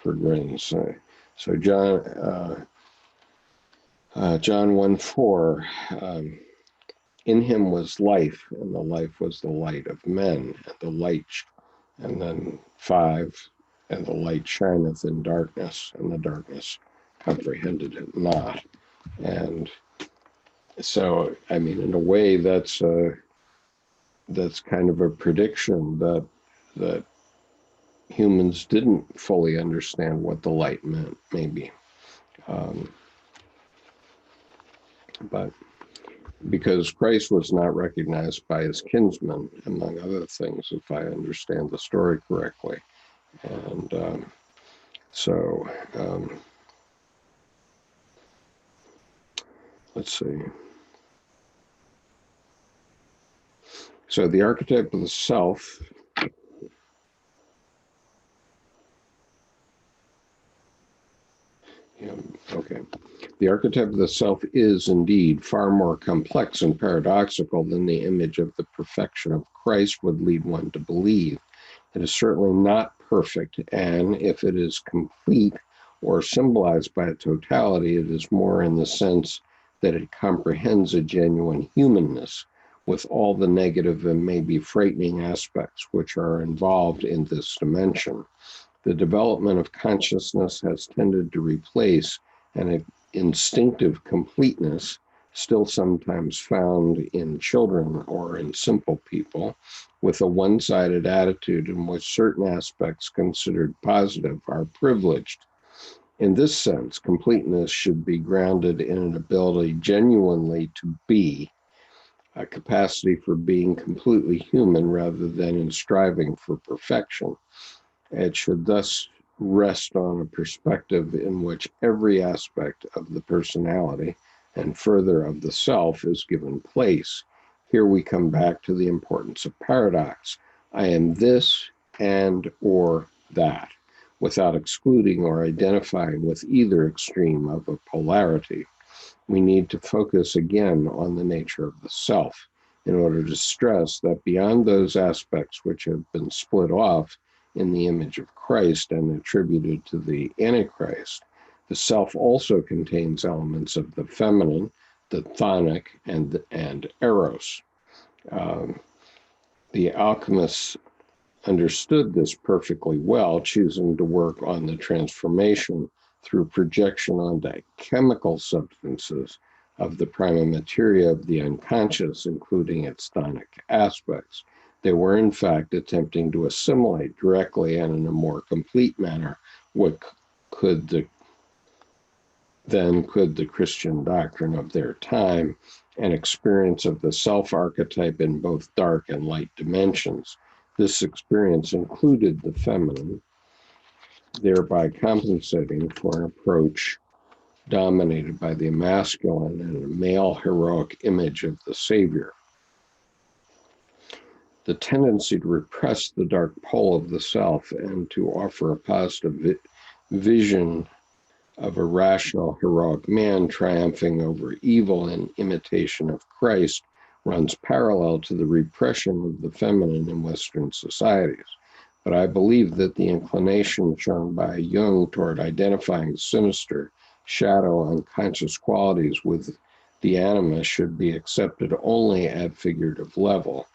for grain's sake. So John 1:4, in him was life, and the life was the light of men, and the light, and then 5, and the light shineth in darkness, and the darkness comprehended it not. And so, I mean, in a way, that's kind of a prediction that humans didn't fully understand what the light meant, maybe. But because Christ was not recognized by his kinsmen, among other things, if I understand the story correctly. And so, let's see. So the archetype of the self, okay. The archetype of the self is indeed far more complex and paradoxical than the image of the perfection of Christ would lead one to believe. It is certainly not perfect, and if it is complete or symbolized by a totality, it is more in the sense that it comprehends a genuine humanness with all the negative and maybe frightening aspects which are involved in this dimension. The development of consciousness has tended to replace an instinctive completeness, still sometimes found in children or in simple people, with a one-sided attitude in which certain aspects considered positive are privileged. In this sense, completeness should be grounded in an ability genuinely to be, a capacity for being completely human rather than in striving for perfection. It should thus rest on a perspective in which every aspect of the personality and further of the self is given place. Here we come back to the importance of paradox. I am this and or that, without excluding or identifying with either extreme of a polarity. We need to focus again on the nature of the self in order to stress that beyond those aspects which have been split off in the image of Christ and attributed to the Antichrist, the self also contains elements of the feminine, the chthonic, and eros. The alchemists understood this perfectly well, choosing to work on the transformation through projection onto chemical substances of the prima materia of the unconscious, including its chthonic aspects. They were, in fact, attempting to assimilate directly and in a more complete manner what could the Christian doctrine of their time and experience of the self-archetype in both dark and light dimensions. This experience included the feminine, thereby compensating for an approach dominated by the masculine and a male heroic image of the Savior. The tendency to repress the dark pole of the self and to offer a positive vision of a rational, heroic man triumphing over evil in imitation of Christ runs parallel to the repression of the feminine in Western societies. But I believe that the inclination shown by Jung toward identifying sinister, shadow, unconscious qualities with the anima should be accepted only at figurative level.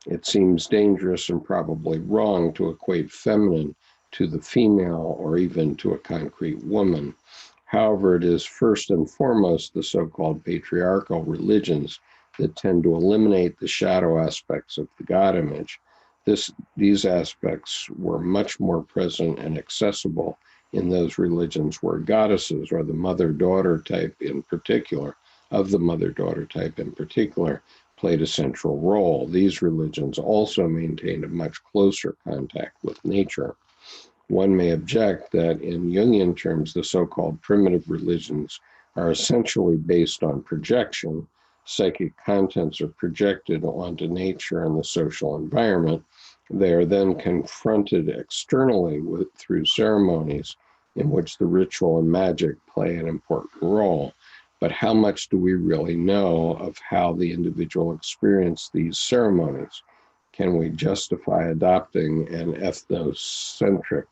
It seems dangerous and probably wrong to equate feminine to the female or even to a concrete woman. However, it is first and foremost the so-called patriarchal religions that tend to eliminate the shadow aspects of the God image. These aspects were much more present and accessible in those religions where goddesses, or the mother-daughter type in particular, played a central role. These religions also maintained a much closer contact with nature. One may object that in Jungian terms, the so-called primitive religions are essentially based on projection. Psychic contents are projected onto nature and the social environment. They are then confronted externally through ceremonies in which the ritual and magic play an important role. But how much do we really know of how the individual experienced these ceremonies? Can we justify adopting an ethnocentric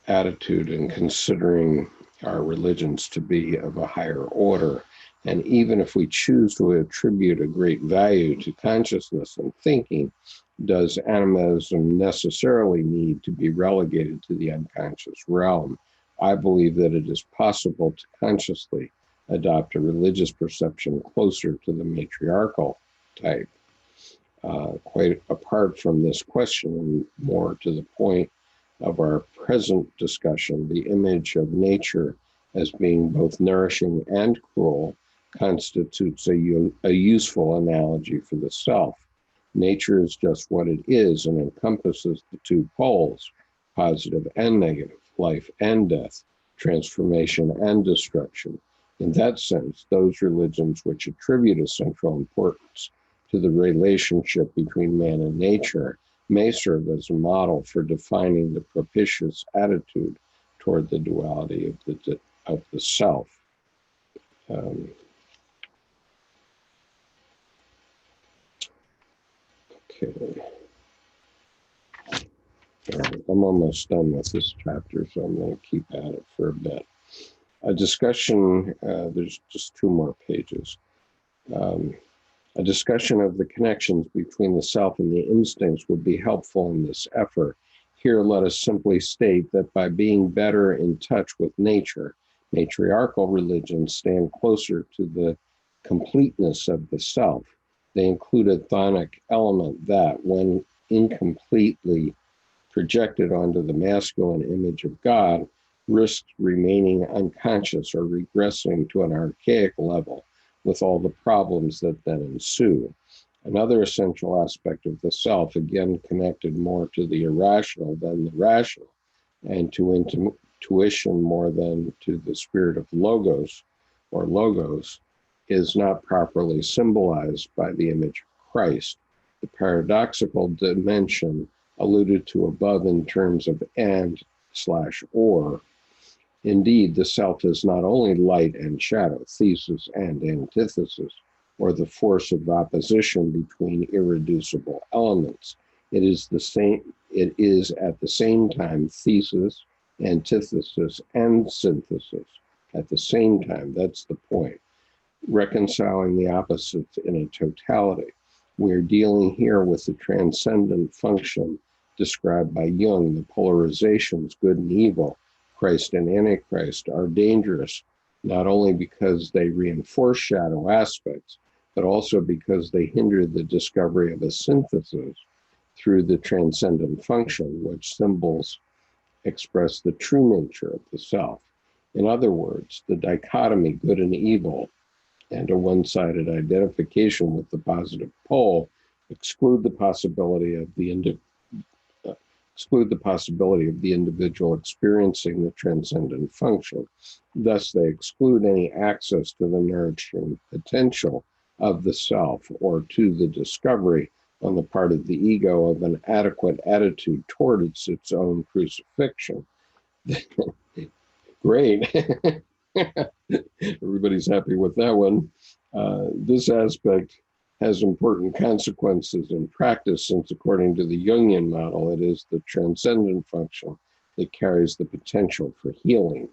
attitude and considering our religions to be of a higher order? And even if we choose to attribute a great value to consciousness and thinking, does animism necessarily need to be relegated to the unconscious realm? I believe that it is possible to consciously adopt a religious perception closer to the matriarchal type. Quite apart from this question, and more to the point of our present discussion, the image of nature as being both nourishing and cruel constitutes a useful analogy for the self. Nature is just what it is and encompasses the two poles, positive and negative, life and death, transformation and destruction. In that sense, those religions which attribute a central importance to the relationship between man and nature may serve as a model for defining the propitious attitude toward the duality of the self. Okay. I'm almost done with this chapter, so I'm going to keep at it for a bit. A discussion, there's just 2 more pages. A discussion of the connections between the self and the instincts would be helpful in this effort. Here, let us simply state that by being better in touch with nature, matriarchal religions stand closer to the completeness of the self. They include a chthonic element that, when incompletely projected onto the masculine image of God, risks remaining unconscious or regressing to an archaic level, with all the problems that then ensue. Another essential aspect of the self, again connected more to the irrational than the rational, and to intuition more than to the spirit of logos, is not properly symbolized by the image of Christ. The paradoxical dimension alluded to above in terms of and/or. Indeed, the self is not only light and shadow, thesis and antithesis, or the force of opposition between irreducible elements. It is at the same time thesis, antithesis, and synthesis. At the same time, that's the point. Reconciling the opposites in a totality. We're dealing here with the transcendent function described by Jung. The polarizations, good and evil, Christ and Antichrist, are dangerous, not only because they reinforce shadow aspects, but also because they hinder the discovery of a synthesis through the transcendent function, which symbols express the true nature of the self. In other words, the dichotomy, good and evil, and a one-sided identification with the positive pole exclude the possibility of the individual experiencing the transcendent function. Thus, they exclude any access to the nourishing potential of the self or to the discovery on the part of the ego of an adequate attitude towards its own crucifixion. Great. Everybody's happy with that one. This aspect has important consequences in practice, since according to the Jungian model, it is the transcendent function that carries the potential for healing.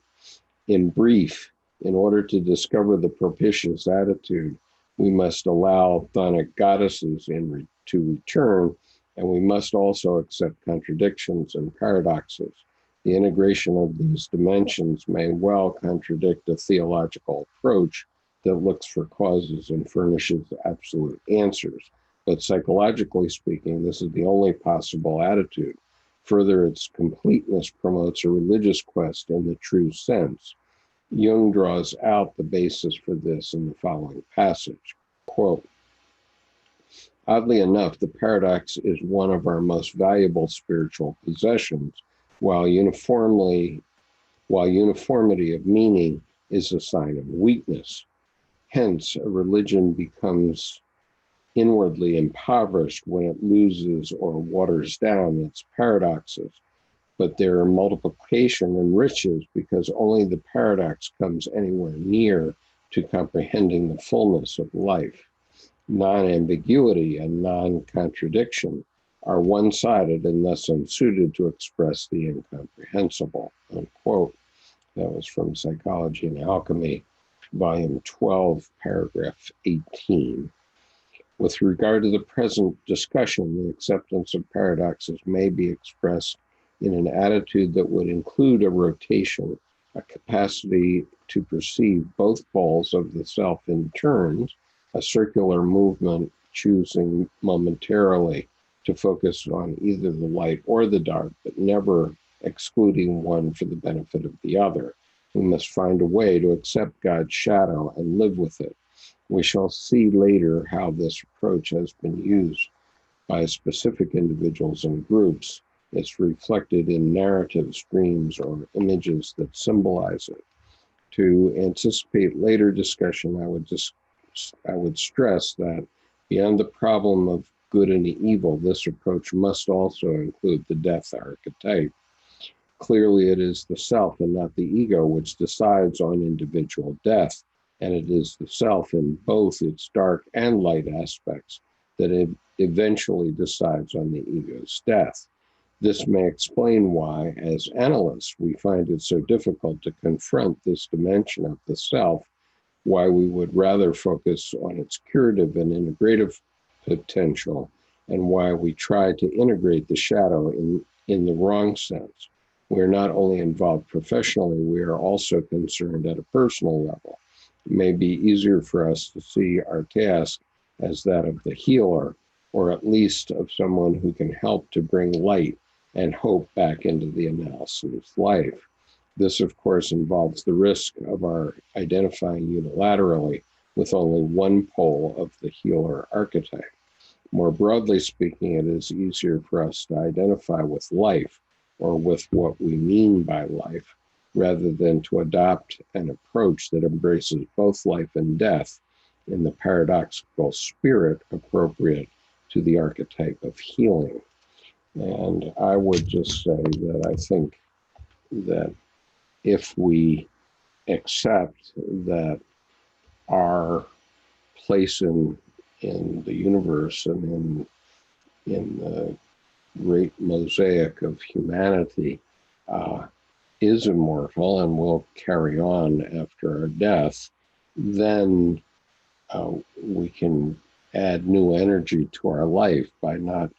In brief, in order to discover the propitious attitude, we must allow chthonic goddesses to return, and we must also accept contradictions and paradoxes. The integration of these dimensions may well contradict a theological approach that looks for causes and furnishes absolute answers. But psychologically speaking, this is the only possible attitude. Further, its completeness promotes a religious quest in the true sense. Jung draws out the basis for this in the following passage. Quote, oddly enough, the paradox is one of our most valuable spiritual possessions, while uniformity of meaning is a sign of weakness. Hence, a religion becomes inwardly impoverished when it loses or waters down its paradoxes. But their multiplication enriches because only the paradox comes anywhere near to comprehending the fullness of life. Non-ambiguity and non-contradiction are one-sided and thus unsuited to express the incomprehensible, unquote. That was from Psychology and Alchemy, volume 12, paragraph 18. With regard to the present discussion, the acceptance of paradoxes may be expressed in an attitude that would include a rotation, a capacity to perceive both poles of the self in turns, a circular movement choosing momentarily to focus on either the light or the dark, but never excluding one for the benefit of the other. We must find a way to accept God's shadow and live with it. We shall see later how this approach has been used by specific individuals and groups. It's reflected in narratives, dreams, or images that symbolize it. To anticipate later discussion, I would stress that beyond the problem of good and evil, this approach must also include the death archetype. Clearly, it is the self and not the ego which decides on individual death, and it is the self in both its dark and light aspects that it eventually decides on the ego's death. This may explain why, as analysts, we find it so difficult to confront this dimension of the self, why we would rather focus on its curative and integrative potential, and why we try to integrate the shadow in the wrong sense. We are not only involved professionally, we are also concerned at a personal level. It may be easier for us to see our task as that of the healer, or at least of someone who can help to bring light and hope back into the analysis life. This, of course, involves the risk of our identifying unilaterally with only one pole of the healer archetype. More broadly speaking, it is easier for us to identify with life, or with what we mean by life, rather than to adopt an approach that embraces both life and death in the paradoxical spirit appropriate to the archetype of healing. And I would just say that I think that if we accept that our place in the universe and in the great mosaic of humanity is immortal and will carry on after our death, then we can add new energy to our life by not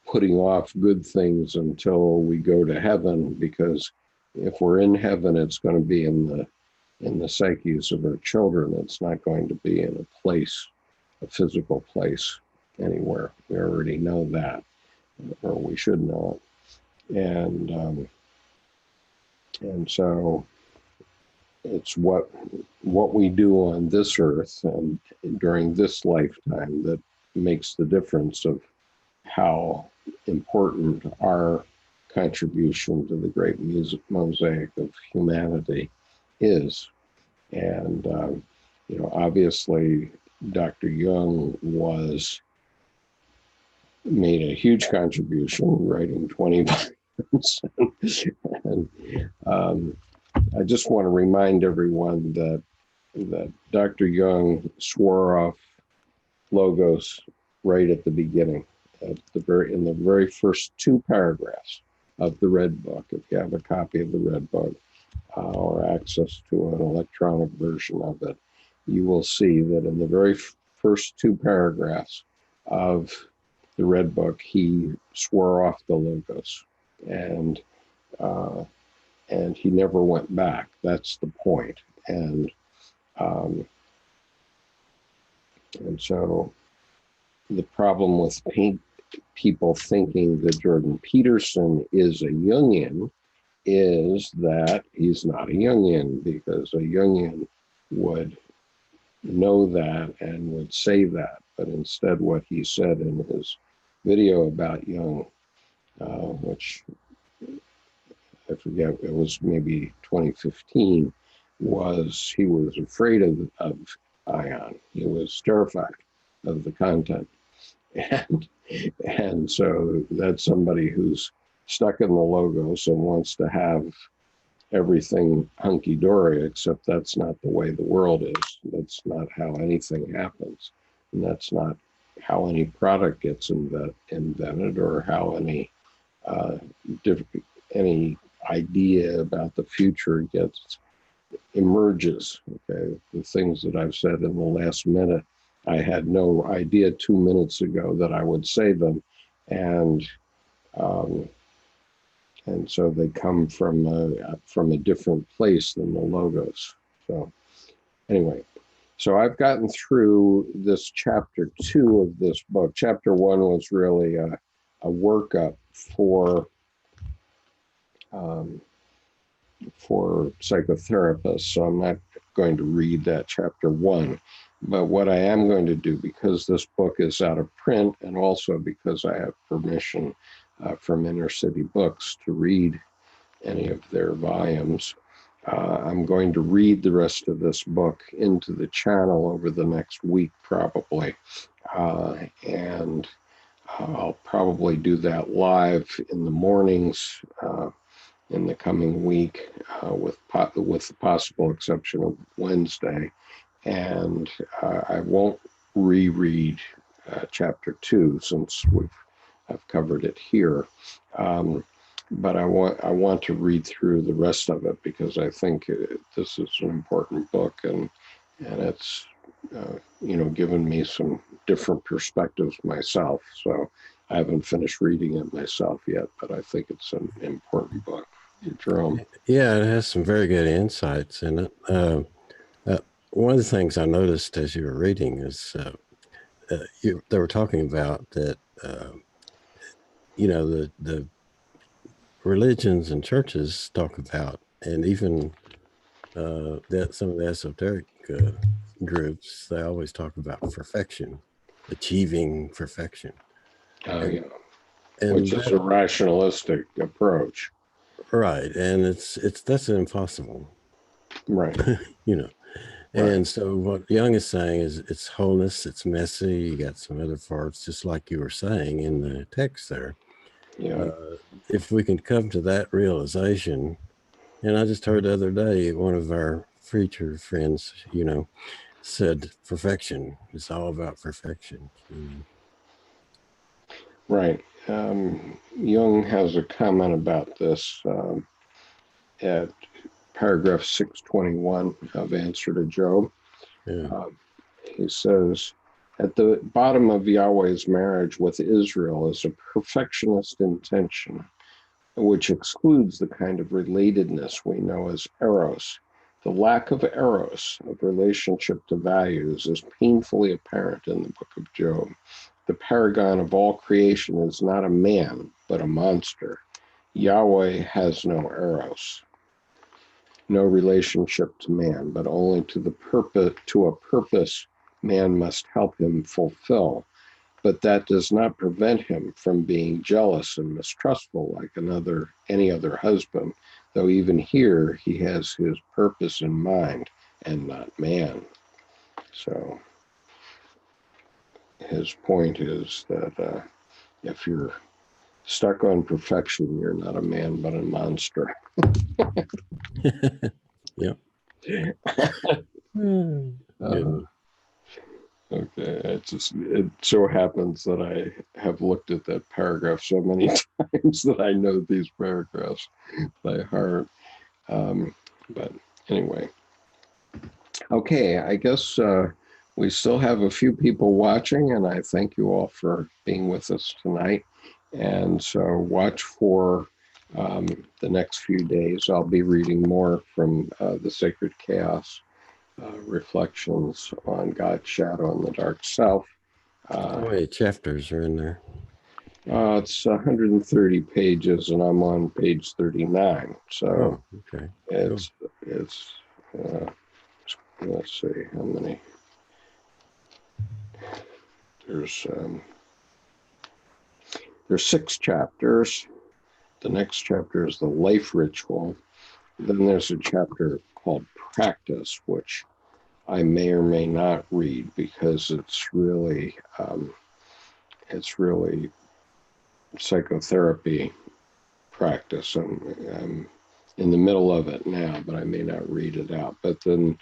putting off good things until we go to heaven, because if we're in heaven, it's going to be in the psyches of our children. It's not going to be in a place, a physical place anywhere. We already know that, or we should know it. And so it's what we do on this earth and during this lifetime that makes the difference of how important our contribution to the great mosaic of humanity is. And, obviously, Dr. Jung made a huge contribution, writing 20 And I just want to remind everyone that Dr. Jung swore off logos right at the beginning, in the very first two paragraphs of the Red Book. If you have a copy of the Red Book or access to an electronic version of it, you will see that in the very first two paragraphs of the Red Book, he swore off the logos, and he never went back. That's the point. And so the problem with people thinking that Jordan Peterson is a Jungian is that he's not a Jungian, because a Jungian would know that and would say that. But instead, what he said in his video about Jung, which I forget, it was maybe 2015, was he was afraid of Ion. He was terrified of the content. And so that's somebody who's stuck in the logos and wants to have everything hunky-dory, except that's not the way the world is. That's not how anything happens. And that's not how any product gets invented, or how any idea about the future emerges. Okay, the things that I've said in the last minute, I had no idea 2 minutes ago that I would say them, and so they come from a different place than the logos. So anyway, so I've gotten through this chapter 2 of this book. Chapter 1 was really a workup for psychotherapists. So I'm not going to read that chapter 1. But what I am going to do, because this book is out of print, and also because I have permission from Inner City Books to read any of their volumes, I'm going to read the rest of this book into the channel over the next week, probably. And I'll probably do that live in the mornings in the coming week, with the possible exception of Wednesday. And I won't reread chapter 2, since I've covered it here. But I want to read through the rest of it, because I think this is an important book, and it's given me some different perspectives myself. So I haven't finished reading it myself yet, but I think it's an important book. Jerome. Yeah, it has some very good insights in it. One of the things I noticed as you were reading is they were talking about that, the religions and churches talk about, and even that some of the esoteric groups, they always talk about perfection, achieving perfection. Yeah. Which is a rationalistic approach. Right. And that's impossible. Right. And so what Jung is saying is it's wholeness, it's messy. You got some other parts, just like you were saying in the text there. Yeah. If we can come to that realization, and I just heard the other day, one of our preacher friends, said perfection. It's all about perfection. Right. Jung has a comment about this at paragraph 621 of Answer to Job. Yeah. He says, at the bottom of Yahweh's marriage with Israel is a perfectionist intention, which excludes the kind of relatedness we know as eros. The lack of eros, of relationship to values, is painfully apparent in the book of Job. The paragon of all creation is not a man, but a monster. Yahweh has no eros, no relationship to man, but only to a purpose man must help him fulfill. But that does not prevent him from being jealous and mistrustful like any other husband, though even here he has his purpose in mind and not man. So his point is that if you're stuck on perfection. You're not a man, but a monster. Yep. Uh, okay, it so happens that I have looked at that paragraph so many times that I know these paragraphs by heart. But anyway, okay, I guess we still have a few people watching, and I thank you all for being with us tonight. And so watch for the next few days. I'll be reading more from the Sacred Chaos reflections on God's shadow and the dark self. How many chapters are in there? It's 130 pages, and I'm on page 39. So okay. it's let's see how many. There's 6 chapters. The next chapter is the life ritual. Then there's a chapter called practice, which I may or may not read because it's really psychotherapy practice. I'm in the middle of it now, but I may not read it out. But then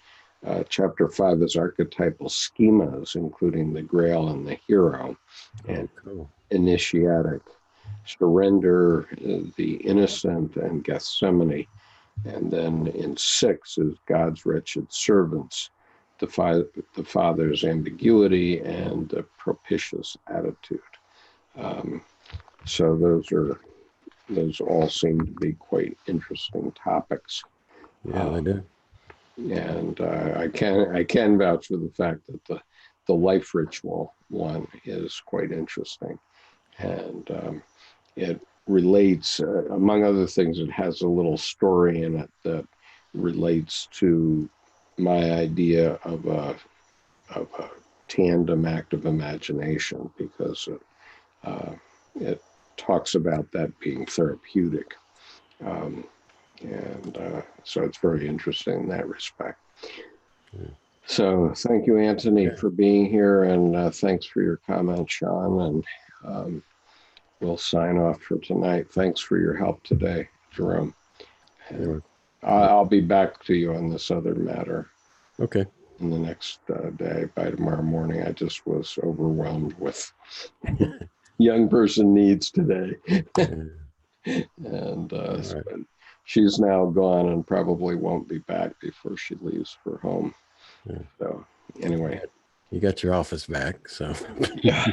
chapter 5 is archetypal schemas, including the Grail and the hero, and cool. Initiatic surrender, the innocent, and Gethsemane. And then in 6 is God's wretched servants, the Father's ambiguity, and the propitious attitude. So those all seem to be quite interesting topics. Yeah, they do. And I can vouch for the fact that the life ritual one is quite interesting, and it relates, among other things, it has a little story in it that relates to my idea of a tandem act of imagination, because it talks about that being therapeutic. So it's very interesting in that respect. So thank you, Anthony, for being here, and thanks for your comments, Sean, and we'll sign off for tonight. Thanks for your help today, Jerome. I'll be back to you on this other matter. Okay. In the next day, by tomorrow morning. I just was overwhelmed with young person needs today. And right. She's now gone and probably won't be back before she leaves for home. Yeah. So anyway. You got your office back, so. Yeah,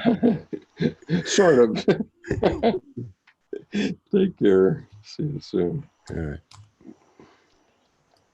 sort of. Take care. See you soon. All right.